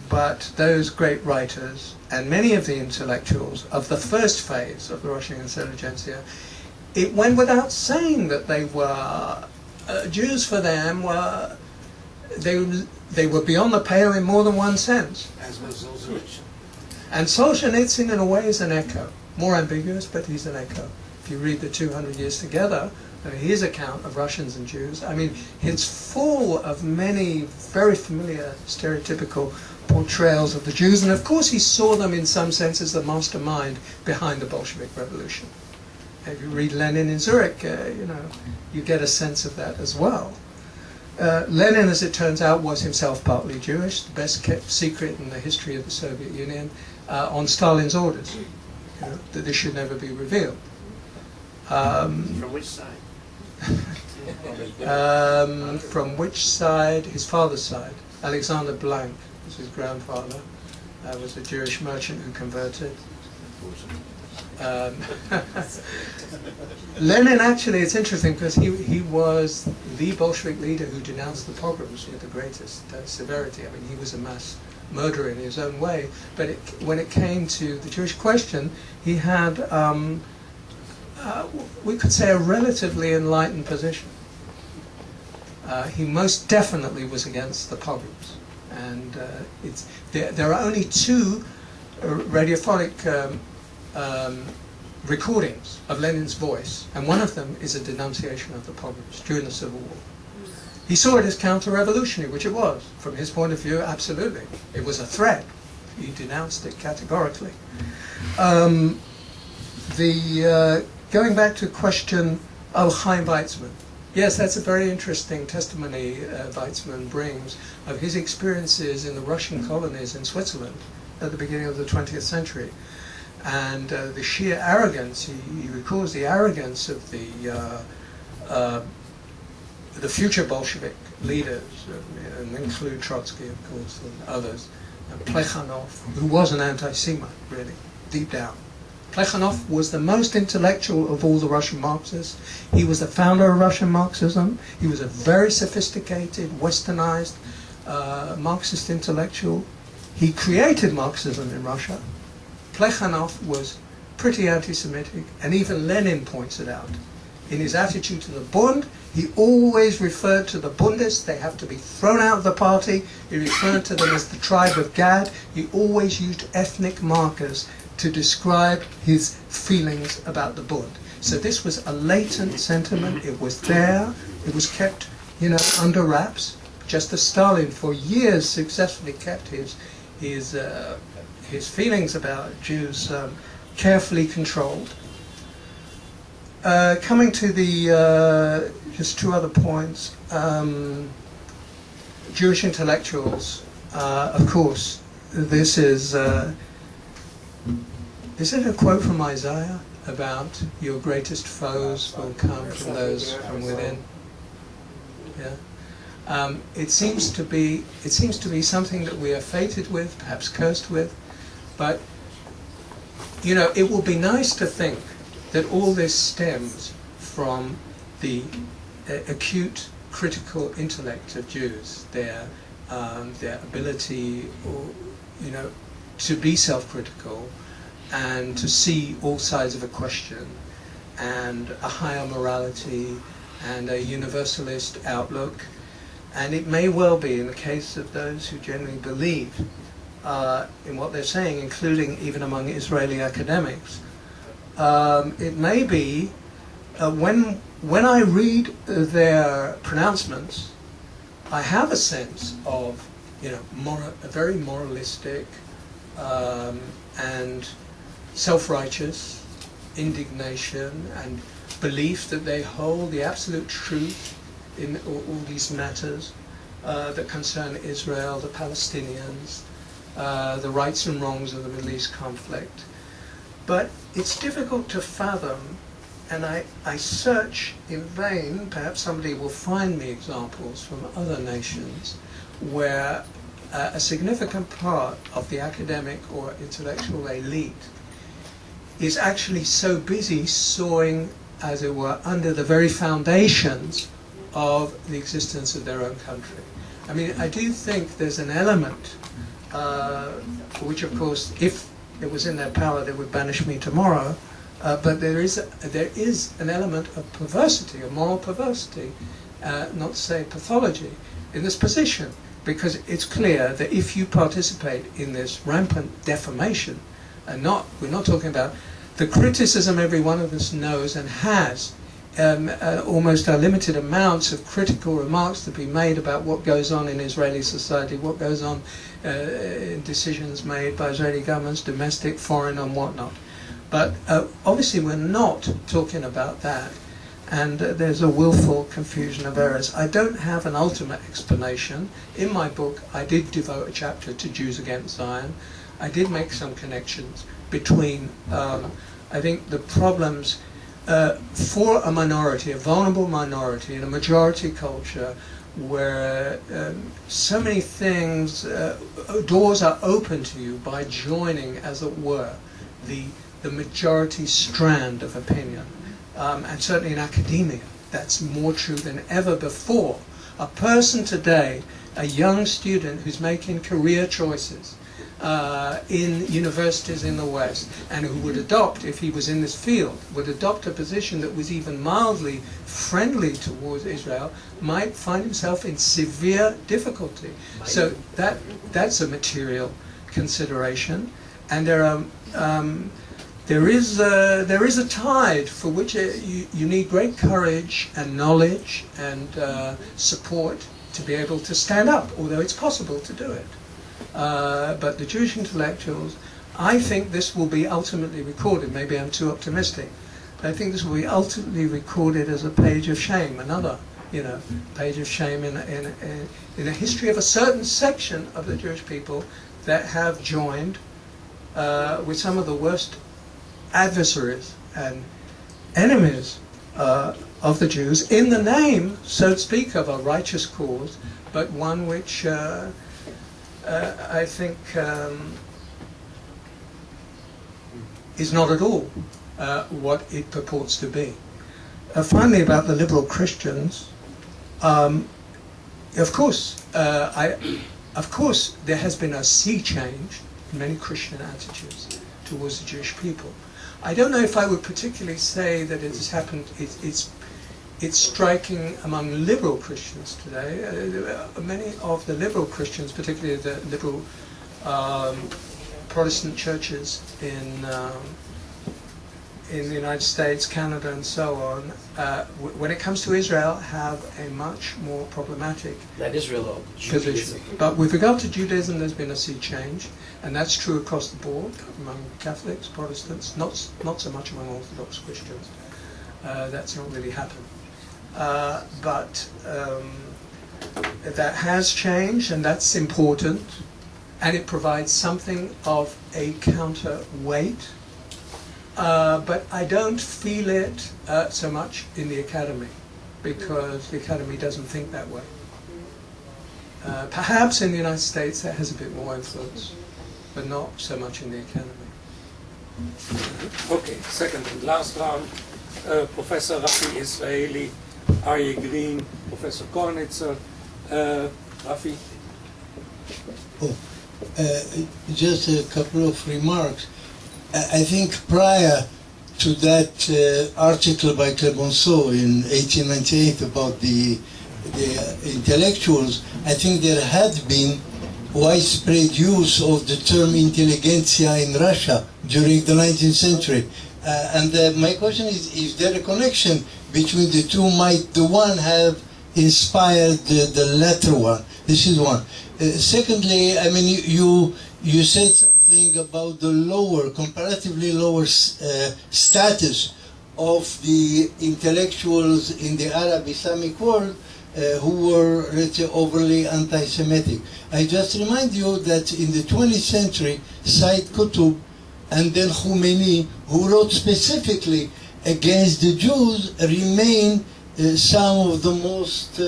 But those great writers and many of the intellectuals of the first phase of the Russian intelligentsia, it went without saying that they were Jews. For them were they were beyond the pale in more than one sense. As was Solzhenitsyn. And Solzhenitsyn in a way is an echo, more ambiguous, but he's an echo. If you read the 200 Years Together, his account of Russians and Jews, it's full of many very familiar stereotypical portrayals of the Jews, and of course he saw them in some sense as the mastermind behind the Bolshevik Revolution. If you read Lenin in Zurich, you get a sense of that as well. Lenin, as it turns out, was himself partly Jewish, the best kept secret in the history of the Soviet Union, on Stalin's orders, that this should never be revealed. from which side? From which side? His father's side. Alexander Blank was his grandfather, was a Jewish merchant who converted. Lenin, actually, it's interesting because he was the Bolshevik leader who denounced the pogroms with the greatest severity. He was a mass murderer in his own way, but when it came to the Jewish question, he had, we could say, a relatively enlightened position. He most definitely was against the pogroms. And there are only two radiophonic recordings of Lenin's voice, and one of them is a denunciation of the pogroms during the Civil War. He saw it as counter-revolutionary, which it was. From his point of view, absolutely. It was a threat. He denounced it categorically. Going back to the question of Chaim Weizmann. Yes, that's a very interesting testimony Weizmann brings of his experiences in the Russian colonies in Switzerland at the beginning of the 20th century. And the sheer arrogance, he recalls the arrogance of the future Bolshevik leaders, and include Trotsky, of course, and others, and Plekhanov, who was an anti-Semite, really, deep down. Plekhanov was the most intellectual of all the Russian Marxists. He was the founder of Russian Marxism. He was a very sophisticated, westernized Marxist intellectual. He created Marxism in Russia. Plekhanov was pretty anti-Semitic, and even Lenin points it out. In his attitude to the Bund, he always referred to the Bundists. They have to be thrown out of the party. He referred to them as the tribe of Gad. He always used ethnic markers to describe his feelings about the Bund. So this was a latent sentiment. It was there. It was kept, under wraps. Just as Stalin, for years, successfully kept his feelings about Jews carefully controlled. Coming to the just two other points, Jewish intellectuals. Of course, this is a quote from Isaiah about your greatest foes will come from those from within. Yeah. It seems to be something that we are fated with, perhaps cursed with, but it will be nice to think that all this stems from the acute critical intellect of Jews, their ability, to be self-critical and to see all sides of a question, and a higher morality and a universalist outlook. And it may well be, in the case of those who genuinely believe in what they're saying, including even among Israeli academics, it may be when I read their pronouncements, I have a sense of a very moralistic and self-righteous indignation and belief that they hold the absolute truth in all these matters that concern Israel, the Palestinians, the rights and wrongs of the Middle East conflict. But it's difficult to fathom, and I search in vain. Perhaps somebody will find me examples from other nations where a significant part of the academic or intellectual elite is actually so busy sawing, as it were, under the very foundations of the existence of their own country. I mean, I do think there's an element which, of course, if it was in their power, they would banish me tomorrow. But there is an element of perversity, of moral perversity, not to say pathology, in this position, because it's clear that if you participate in this rampant defamation, and we're not talking about the criticism every one of us knows and has, almost unlimited amounts of critical remarks to be made about what goes on in Israeli society, what goes on in decisions made by Israeli governments, domestic, foreign, and whatnot. But obviously we're not talking about that, and there's a willful confusion of errors. I don't have an ultimate explanation. In my book, I did devote a chapter to Jews against Zion. I did make some connections between, I think, the problems for a minority, a vulnerable minority in a majority culture where so many things, doors are open to you by joining, as it were, the majority strand of opinion. And certainly in academia, that's more true than ever before. A person today, a young student who's making career choices in universities in the West, and who would adopt, if he was in this field, would adopt a position that was even mildly friendly towards Israel, might find himself in severe difficulty. So that's a material consideration, and there is a tide for which you need great courage and knowledge and support to be able to stand up, although it's possible to do it. But the Jewish intellectuals, I think this will be ultimately recorded. Maybe I'm too optimistic. I think this will be ultimately recorded as a page of shame, another, page of shame in the history of a certain section of the Jewish people that have joined with some of the worst adversaries and enemies of the Jews in the name, so to speak, of a righteous cause, but one which is not at all what it purports to be. Finally, about the liberal Christians, of course, there has been a sea change in many Christian attitudes towards the Jewish people. I don't know if I would particularly say that it has happened. It's striking among liberal Christians today. Many of the liberal Christians, particularly the liberal Protestant churches in the United States, Canada, and so on, when it comes to Israel, have a much more problematic position. But with regard to Judaism, there's been a sea change, and that's true across the board among Catholics, Protestants, not so much among Orthodox Christians. That's not really happened. But that has changed, and that's important, and it provides something of a counterweight. But I don't feel it so much in the academy, because the academy doesn't think that way. Perhaps in the United States that has a bit more influence, but not so much in the academy. Okay, second and last round. Professor Rafi Israeli, Aryeh Green, Professor Kornitzer. Rafi? Just a couple of remarks. I think prior to that article by Clemenceau in 1898 about the intellectuals, I think there had been widespread use of the term intelligentsia in Russia during the 19th century. My question is there a connection between the two? Might the one have inspired the latter one? This is one. Secondly, I mean, you said something about the lower, comparatively lower status of the intellectuals in the Arab Islamic world who were, let's say, overly anti-Semitic. I just remind you that in the 20th century, Said Qutb and then Khomeini, who wrote specifically against the Jews, remain some of the most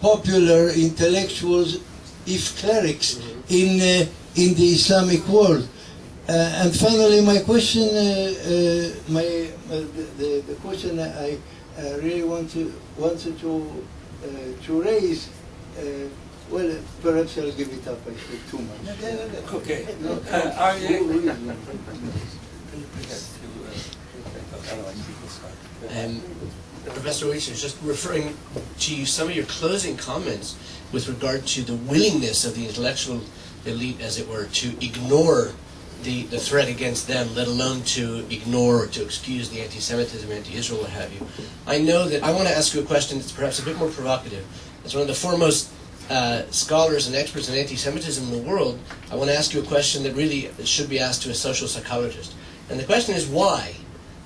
popular intellectuals, if clerics, in the Islamic world. And finally, my question, the question I really wanted to raise, well, perhaps I'll give it up. I said too much. Okay. Professor Wistrich, just referring to some of your closing comments with regard to the willingness of the intellectual elite, as it were, to ignore the threat against them, let alone to ignore or to excuse the anti-Semitism, anti-Israel, what have you. I know that I want to ask you a question that's perhaps a bit more provocative. As one of the foremost scholars and experts in anti-Semitism in the world, I want to ask you a question that really should be asked to a social psychologist. And the question is why?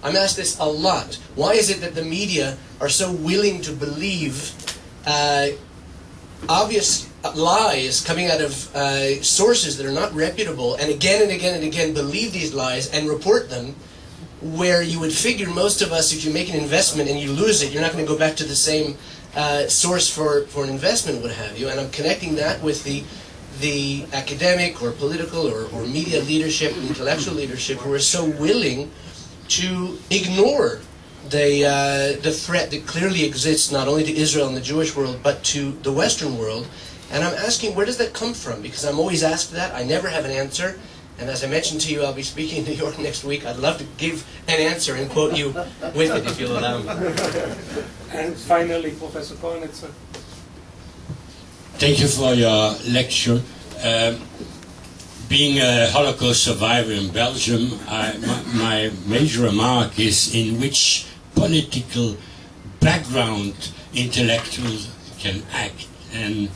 I'm asked this a lot. Why is it that the media are so willing to believe obvious lies coming out of sources that are not reputable, and again and again and again believe these lies and report them, where you would figure most of us, if you make an investment and you lose it, you're not going to go back to the same source for an investment, what have you. And I'm connecting that with the academic or political or media leadership, intellectual leadership, who are so willing to ignore the threat that clearly exists not only to Israel and the Jewish world, but to the Western world. And I'm asking, where does that come from? Because I'm always asked that. I never have an answer. And as I mentioned to you, I'll be speaking in New York next week. I'd love to give an answer and quote you with it, if you'll allow me. And finally, Professor Kornitzer. Thank you for your lecture. Being a Holocaust survivor in Belgium, my major remark is in which political background intellectuals can act. And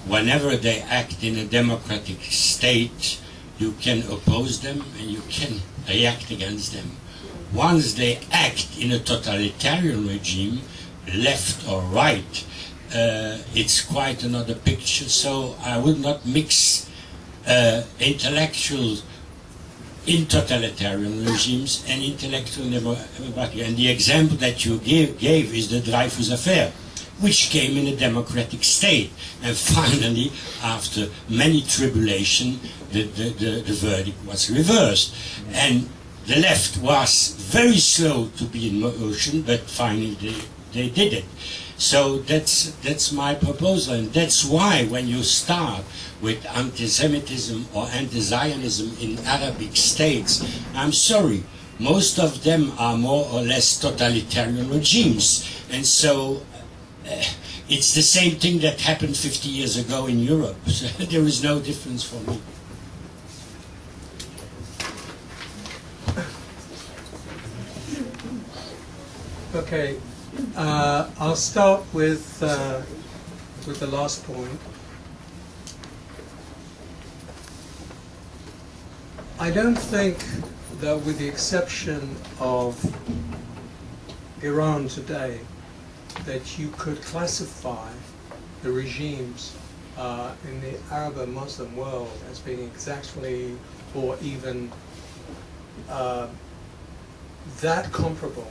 whenever they act in a democratic state, you can oppose them and you can react against them. Once they act in a totalitarian regime, left or right, it's quite another picture. So I would not mix intellectuals in totalitarian regimes and intellectual democratic. And the example that you gave is the Dreyfus affair, which came in a democratic state. And finally, after many tribulation, the verdict was reversed. And The left was very slow to be in motion, but finally they did it. So that's my proposal, and that's why when you start with anti-Semitism or anti-Zionism in Arabic states, I'm sorry, most of them are more or less totalitarian regimes, and so it's the same thing that happened 50 years ago in Europe. So there is no difference for me. Okay, I'll start with the last point. I don't think that, with the exception of Iran today, that you could classify the regimes in the Arab and Muslim world as being exactly or even that comparable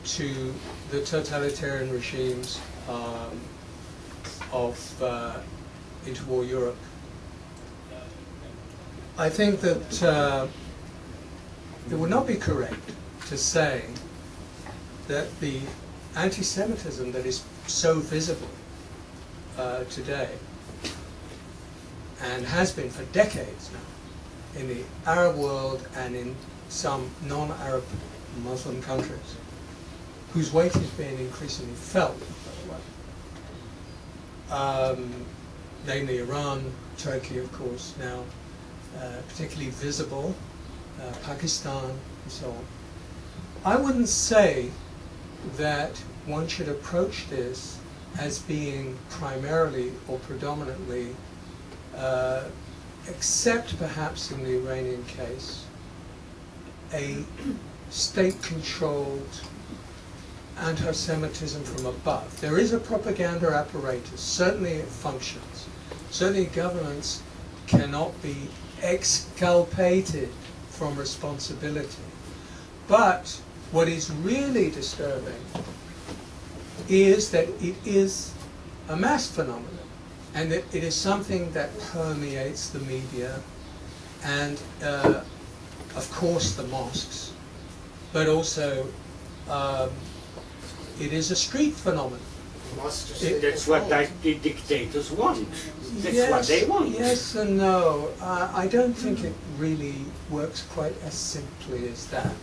to the totalitarian regimes of interwar Europe. I think that it would not be correct to say that the anti-Semitism that is so visible today, and has been for decades now, in the Arab world and in some non-Arab Muslim countries, whose weight is being increasingly felt, by the way, namely Iran, Turkey, of course, now particularly visible, Pakistan, and so on. I wouldn't say that one should approach this as being primarily or predominantly, except perhaps in the Iranian case, a state-controlled anti-Semitism from above. There is a propaganda apparatus, certainly it functions. Certainly governments cannot be exculpated from responsibility. But what is really disturbing is that it is a mass phenomenon, and that it is something that permeates the media and, of course, the mosques, but also it is a street phenomenon. That's what the dictators want. That's yes, what they want. Yes and no. I don't think it really works quite as simply as that.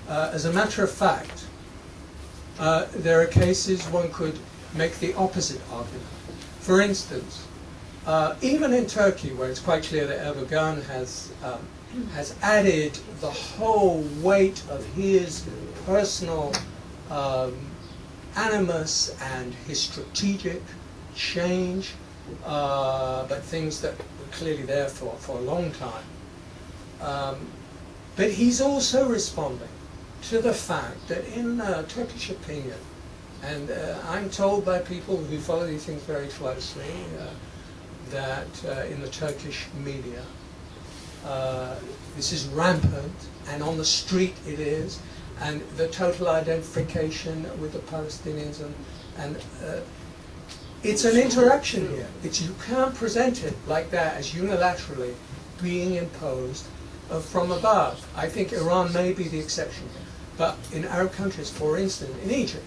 As a matter of fact, there are cases one could make the opposite argument. For instance, even in Turkey, where it's quite clear that Erdogan has added the whole weight of his personal animus and his strategic change, but things that were clearly there for a long time. But he's also responding to the fact that in Turkish opinion, and I'm told by people who follow these things very closely, that in the Turkish media, this is rampant, and on the street it is, and the total identification with the Palestinians, and it's an interaction here. You can't present it like that as unilaterally being imposed from above. I think Iran may be the exception, but in Arab countries, for instance, in Egypt,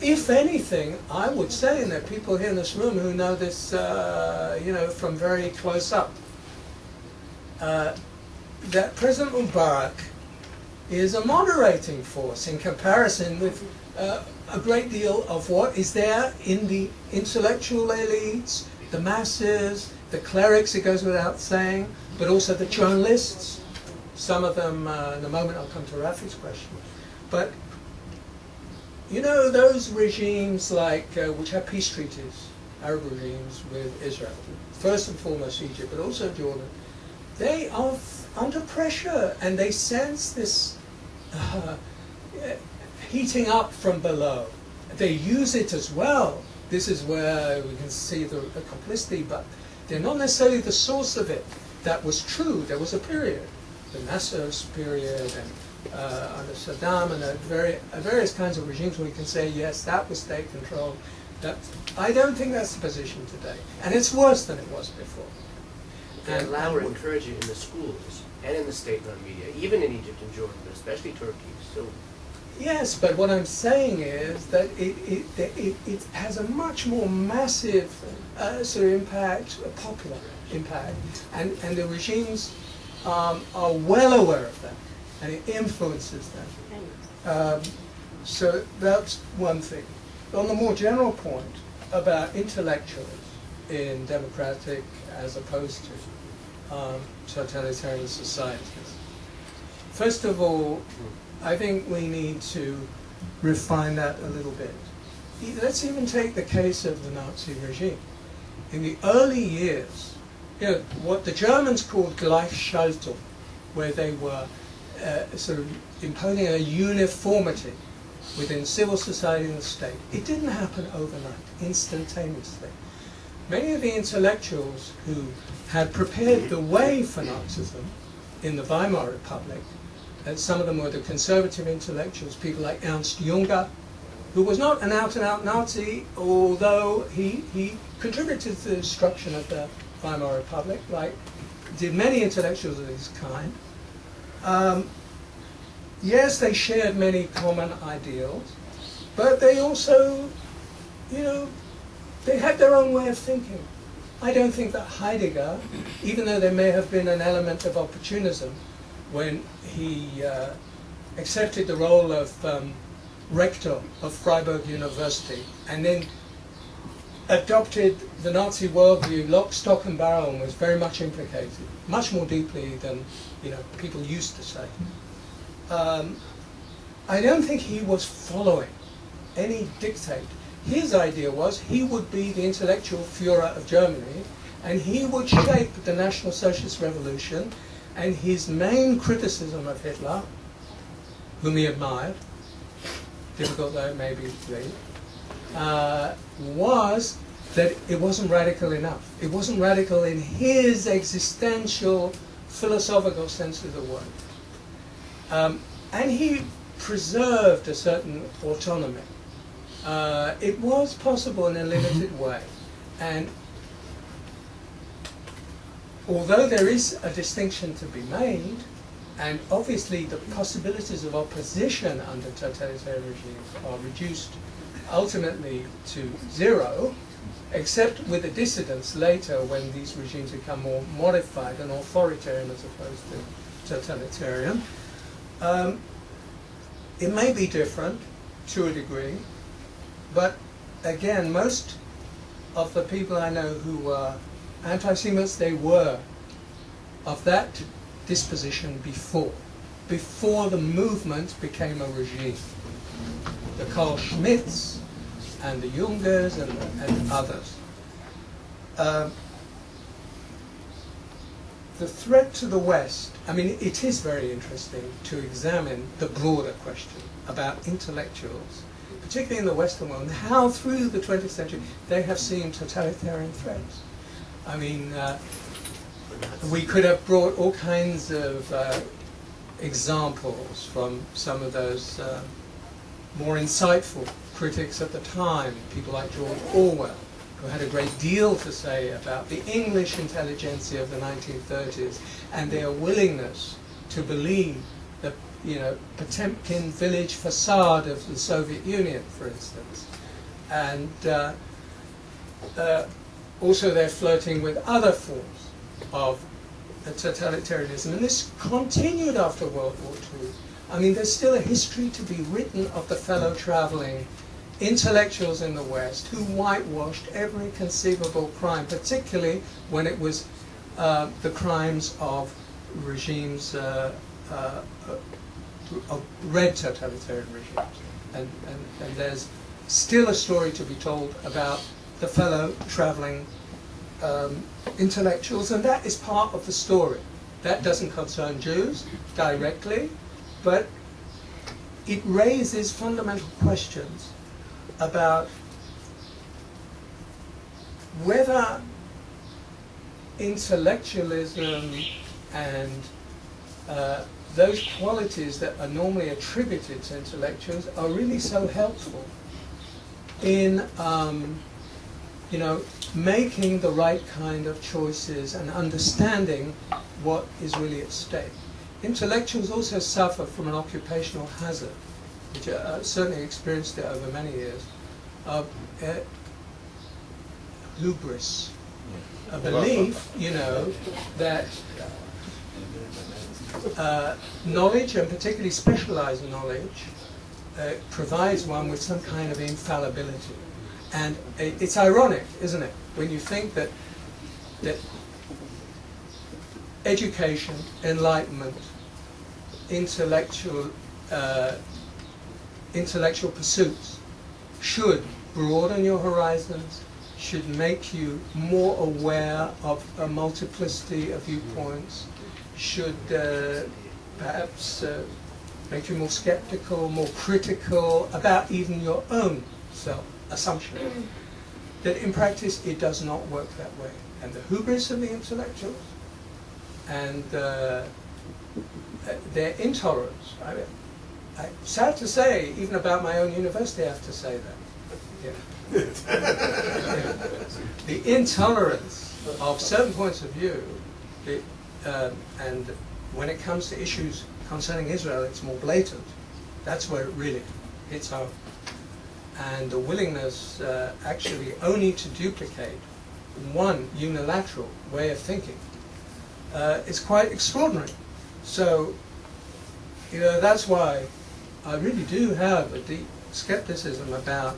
if anything, I would say, and there are people here in this room who know this, from very close up, that President Mubarak is a moderating force in comparison with a great deal of what is there in the intellectual elites, the masses, the clerics, it goes without saying, but also the journalists. Some of them, in a moment I'll come to Rafi's question. But, you know, those regimes like, which have peace treaties, Arab regimes with Israel, first and foremost Egypt, but also Jordan, they are under pressure, and they sense this heating up from below. They use it as well. This is where we can see the complicity, but they're not necessarily the source of it. That was true. There was a period, the Nasser's period, and under Saddam, and various kinds of regimes where we can say, yes, that was state control. I don't think that's the position today. And it's worse than it was before. They allow or encourage it in the schools. and in the state-run media, even in Egypt and Jordan, but especially Turkey. So, yes, but what I'm saying is that it has a much more massive sort of impact, a popular impact, and the regimes are well aware of that, and it influences them. So that's one thing. On the more general point about intellectuals in democratic as opposed to totalitarian societies, first of all, I think we need to refine that a little bit. Let's even take the case of the Nazi regime. In the early years, you know, what the Germans called Gleichschaltung, where they were sort of imposing a uniformity within civil society and the state. It didn't happen overnight, instantaneously. Many of the intellectuals who had prepared the way for Nazism in the Weimar Republic, and some of them were the conservative intellectuals, people like Ernst Junger, who was not an out-and-out Nazi, although he contributed to the destruction of the Weimar Republic, like did many intellectuals of this kind. Yes, they shared many common ideals, but they also, you know, they had their own way of thinking. I don't think that Heidegger, even though there may have been an element of opportunism when he accepted the role of rector of Freiburg University and then adopted the Nazi worldview lock, stock and barrel and was very much implicated, much more deeply than, you know, people used to say. I don't think he was following any dictate. His idea was he would be the intellectual Führer of Germany and he would shape the National Socialist Revolution, and his main criticism of Hitler, whom he admired, difficult though it may be to believe, was that it wasn't radical enough. It wasn't radical in his existential, philosophical sense of the word. And he preserved a certain autonomy. It was possible in a limited way. And although there is a distinction to be made, and obviously the possibilities of opposition under totalitarian regimes are reduced ultimately to zero, except with the dissidents later when these regimes become more modified and authoritarian as opposed to totalitarian. It may be different to a degree, but again, most of the people I know who were anti-Semites, they were of that disposition before the movement became a regime. The Carl Schmitts and the Jungers and others. The threat to the West, I mean, it is very interesting to examine the broader question about intellectuals, particularly in the Western world, and how through the 20th century they have seen totalitarian threats. I mean, we could have brought all kinds of examples from some of those more insightful critics at the time, people like George Orwell, who had a great deal to say about the English intelligentsia of the 1930s and their willingness to believe the, you know, Potemkin village facade of the Soviet Union, for instance. And also they're flirting with other forms of totalitarianism. And this continued after World War II. I mean, there's still a history to be written of the fellow traveling intellectuals in the West who whitewashed every conceivable crime, particularly when it was the crimes of regimes, of red totalitarian regimes. And there's still a story to be told about the fellow traveling intellectuals, and that is part of the story. That doesn't concern Jews directly, but it raises fundamental questions about whether intellectualism and those qualities that are normally attributed to intellectuals are really so helpful in you know, making the right kind of choices and understanding what is really at stake. Intellectuals also suffer from an occupational hazard, which I certainly experienced it over many years, of hubris, a belief, you know, that knowledge, and particularly specialized knowledge, provides one with some kind of infallibility. And it's ironic, isn't it, when you think that education, enlightenment, intellectual pursuits should broaden your horizons, should make you more aware of a multiplicity of viewpoints, should perhaps make you more skeptical, more critical about even your own self-assumption. That in practice it does not work that way. And the hubris of the intellectuals and their intolerance. Sad to say, even about my own university I have to say that. Yeah. Yeah. The intolerance of certain points of view, and when it comes to issues concerning Israel, it's more blatant. That's where it really hits home. And the willingness actually only to duplicate one unilateral way of thinking is quite extraordinary. So, you know, that's why I really do have a deep skepticism about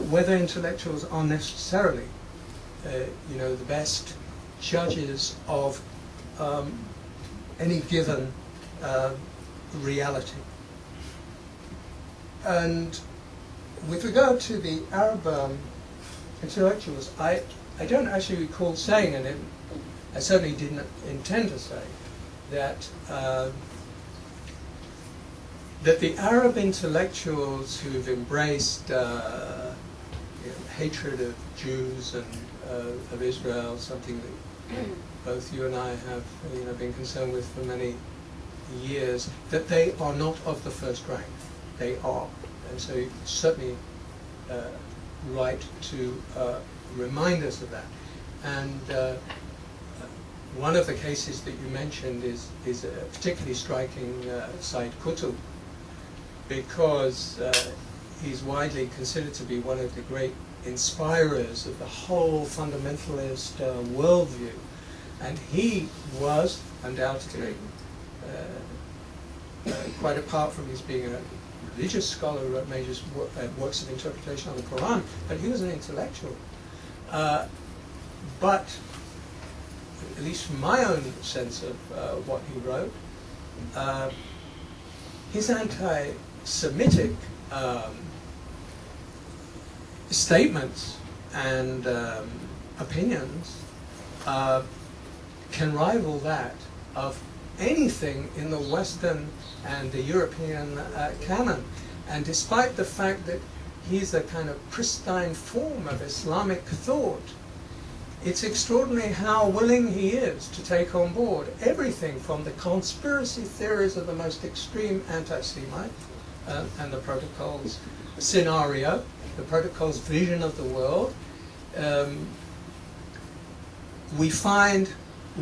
whether intellectuals are necessarily, you know, the best judges of any given reality. And with regard to the Arab intellectuals, I don't actually recall saying, and I certainly didn't intend to say, that that the Arab intellectuals who've embraced hatred of Jews and of Israel, something that both you and I have, you know, been concerned with for many years, that they are not of the first rank. They are, and so you're certainly right to remind us of that. And one of the cases that you mentioned is particularly striking, Said Qutb, because he's widely considered to be one of the great inspirers of the whole fundamentalist worldview. And he was undoubtedly, quite apart from his being a religious scholar who wrote major works of interpretation on the Quran, but he was an intellectual. But, at least from my own sense of what he wrote, his anti-Semitic statements and opinions can rival that of anything in the Western and the European canon. And despite the fact that he's a kind of pristine form of Islamic thought, it's extraordinary how willing he is to take on board everything from the conspiracy theories of the most extreme anti-Semite and the Protocol's scenario, the Protocol's vision of the world. We find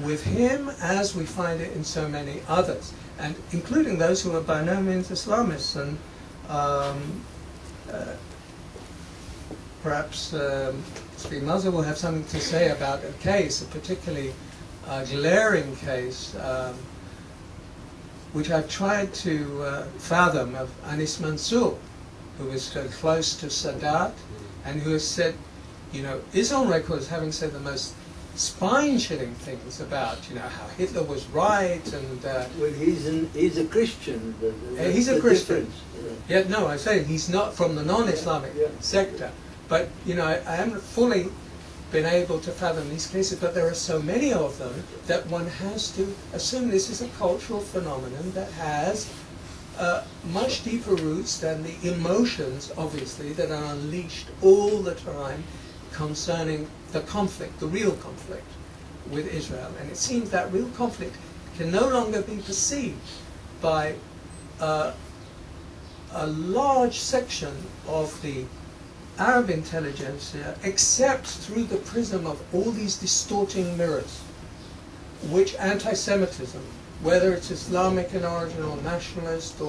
with him, as we find it in so many others, and including those who are by no means Islamists, and perhaps Speed Muzzle will have something to say about a case, a particularly glaring case, which I've tried to fathom, of Anis Mansour, who was close to Sadat, and who has said, you know, is on record as having said the most spine-chilling things about, you know, how Hitler was right, and well, he's a Christian. He's a Christian. Difference, yeah, no, I'm saying he's not from the non-Islamic sector. But, you know, I haven't fully been able to fathom these cases, but there are so many of them that one has to assume this is a cultural phenomenon that has much deeper roots than the emotions, obviously, that are unleashed all the time concerning the conflict, the real conflict with Israel. And it seems that real conflict can no longer be perceived by a large section of the Arab intelligentsia except through the prism of all these distorting mirrors, which anti-Semitism, whether it's Islamic in origin or nationalist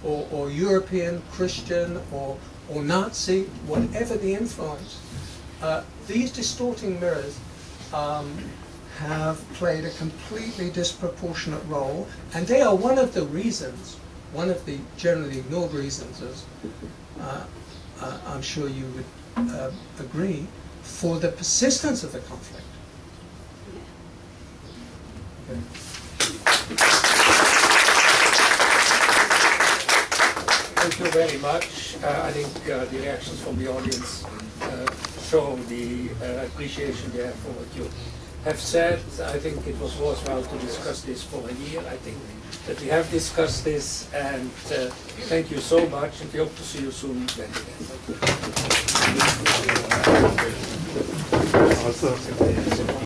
or European, Christian or Nazi, whatever the influence, these distorting mirrors have played a completely disproportionate role, and they are one of the reasons, one of the generally ignored reasons, as I'm sure you would agree, for the persistence of the conflict. Okay. Thank you very much. I think the reactions from the audience show the appreciation they have for what you have said. I think it was worthwhile to discuss this for a year. I think that we have discussed this, and thank you so much, and we hope to see you soon again. Awesome.